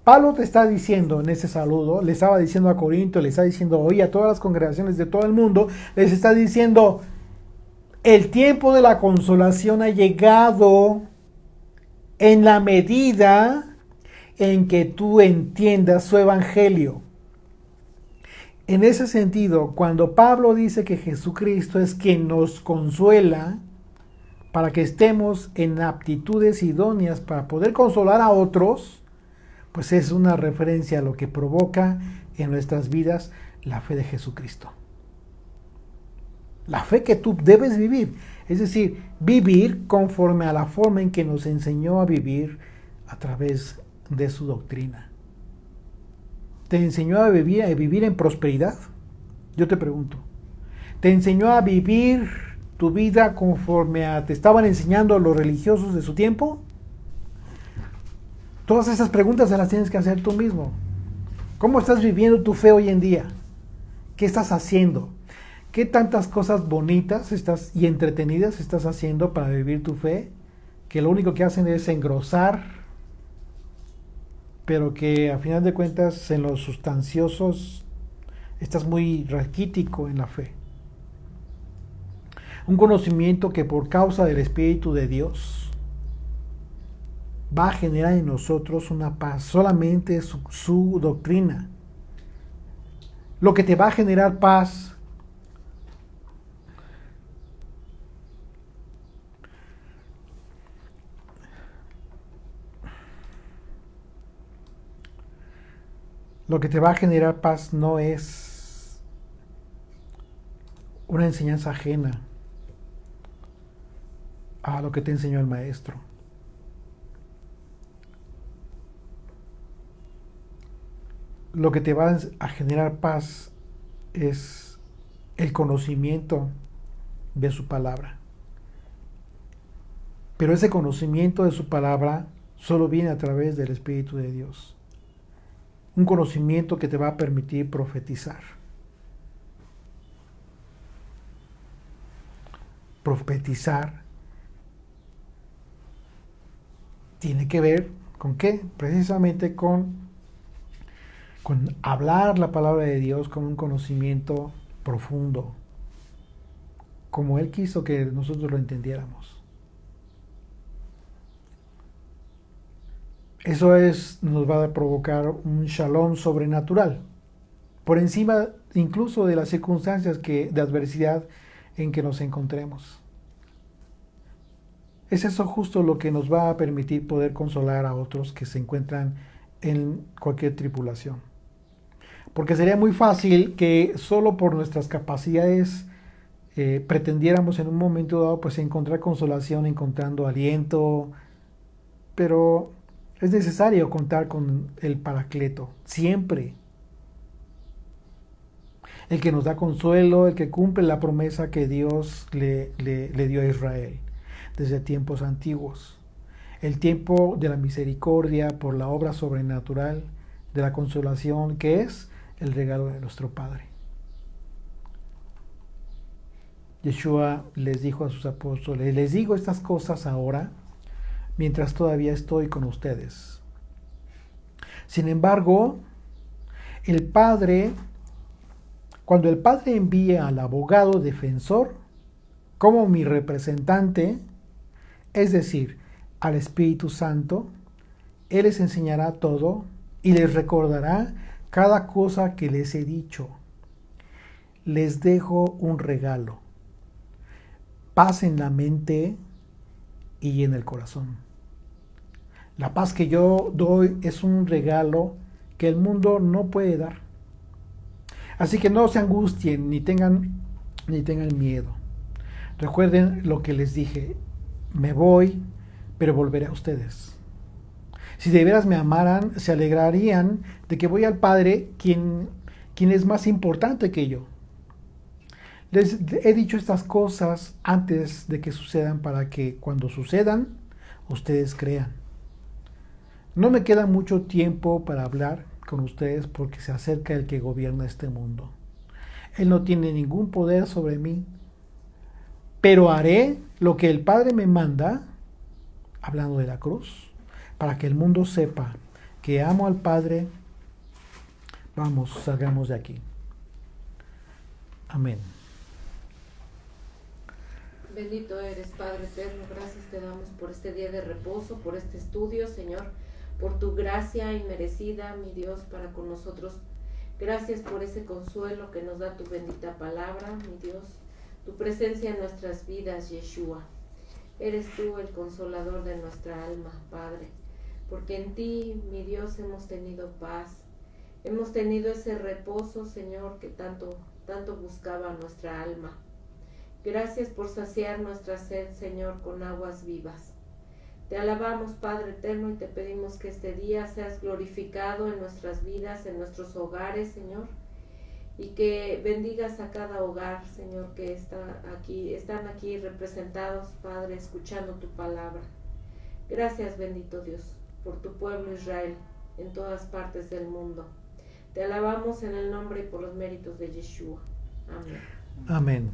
Pablo te está diciendo en ese saludo, le estaba diciendo a Corinto, le está diciendo hoy a todas las congregaciones de todo el mundo, les está diciendo: el tiempo de la consolación ha llegado en la medida en que tú entiendas su evangelio. En ese sentido, cuando Pablo dice que Jesucristo es quien nos consuela para que estemos en aptitudes idóneas para poder consolar a otros, pues es una referencia a lo que provoca en nuestras vidas la fe de Jesucristo. La fe que tú debes vivir, es decir, vivir conforme a la forma en que nos enseñó a vivir a través de su doctrina. ¿Te enseñó a vivir en prosperidad? Yo te pregunto. ¿Te enseñó a vivir tu vida conforme te estaban enseñando los religiosos de su tiempo? Todas esas preguntas se las tienes que hacer tú mismo. ¿Cómo estás viviendo tu fe hoy en día? ¿Qué estás haciendo? ¿Qué tantas cosas bonitas y entretenidas estás haciendo para vivir tu fe? Que lo único que hacen es engrosar, pero que a final de cuentas en los sustanciosos estás muy raquítico en la fe. Un conocimiento que por causa del Espíritu de Dios va a generar en nosotros una paz, solamente su doctrina. Lo que te va a generar paz no es una enseñanza ajena a lo que te enseñó el maestro. Lo que te va a generar paz es el conocimiento de su palabra. Pero ese conocimiento de su palabra solo viene a través del Espíritu de Dios. Un conocimiento que te va a permitir profetizar. Profetizar tiene que ver ¿con qué? Precisamente con hablar la palabra de Dios con un conocimiento profundo, como Él quiso que nosotros lo entendiéramos. Eso nos va a provocar un shalom sobrenatural, por encima incluso de las circunstancias de adversidad en que nos encontremos. Es eso justo lo que nos va a permitir poder consolar a otros que se encuentran en cualquier tribulación. Porque sería muy fácil que solo por nuestras capacidades pretendiéramos en un momento dado pues encontrar consolación, encontrando aliento, pero es necesario contar con el Paracleto, siempre. El que nos da consuelo, el que cumple la promesa que Dios le dio a Israel desde tiempos antiguos. El tiempo de la misericordia por la obra sobrenatural de la consolación que es el regalo de nuestro Padre. Yeshua les dijo a sus apóstoles, les digo estas cosas ahora, mientras todavía estoy con ustedes. Sin embargo, cuando el Padre envía al abogado defensor como mi representante, es decir, al Espíritu Santo, Él les enseñará todo y les recordará cada cosa que les he dicho. Les dejo un regalo, paz en la mente y en el corazón. La paz que yo doy es un regalo que el mundo no puede dar. Así que no se angustien ni tengan miedo. Recuerden lo que les dije, me voy, pero volveré a ustedes. Si de veras me amaran, se alegrarían de que voy al Padre, quien es más importante que yo. Les he dicho estas cosas antes de que sucedan para que cuando sucedan, ustedes crean. No me queda mucho tiempo para hablar con ustedes porque se acerca el que gobierna este mundo. Él no tiene ningún poder sobre mí, pero haré lo que el Padre me manda, hablando de la cruz, para que el mundo sepa que amo al Padre. Vamos, salgamos de aquí. Amén. Bendito eres, Padre eterno, gracias te damos por este día de reposo, por este estudio, Señor, por tu gracia inmerecida, mi Dios, para con nosotros. Gracias por ese consuelo que nos da tu bendita palabra, mi Dios, tu presencia en nuestras vidas, Yeshua. Eres tú el consolador de nuestra alma, Padre, porque en ti, mi Dios, hemos tenido paz, hemos tenido ese reposo, Señor, que tanto buscaba nuestra alma. Gracias por saciar nuestra sed, Señor, con aguas vivas. Te alabamos, Padre eterno, y te pedimos que este día seas glorificado en nuestras vidas, en nuestros hogares, Señor, y que bendigas a cada hogar, Señor, que están aquí representados, Padre, escuchando tu palabra. Gracias, bendito Dios, por tu pueblo Israel en todas partes del mundo. Te alabamos en el nombre y por los méritos de Yeshua. Amén. Amén.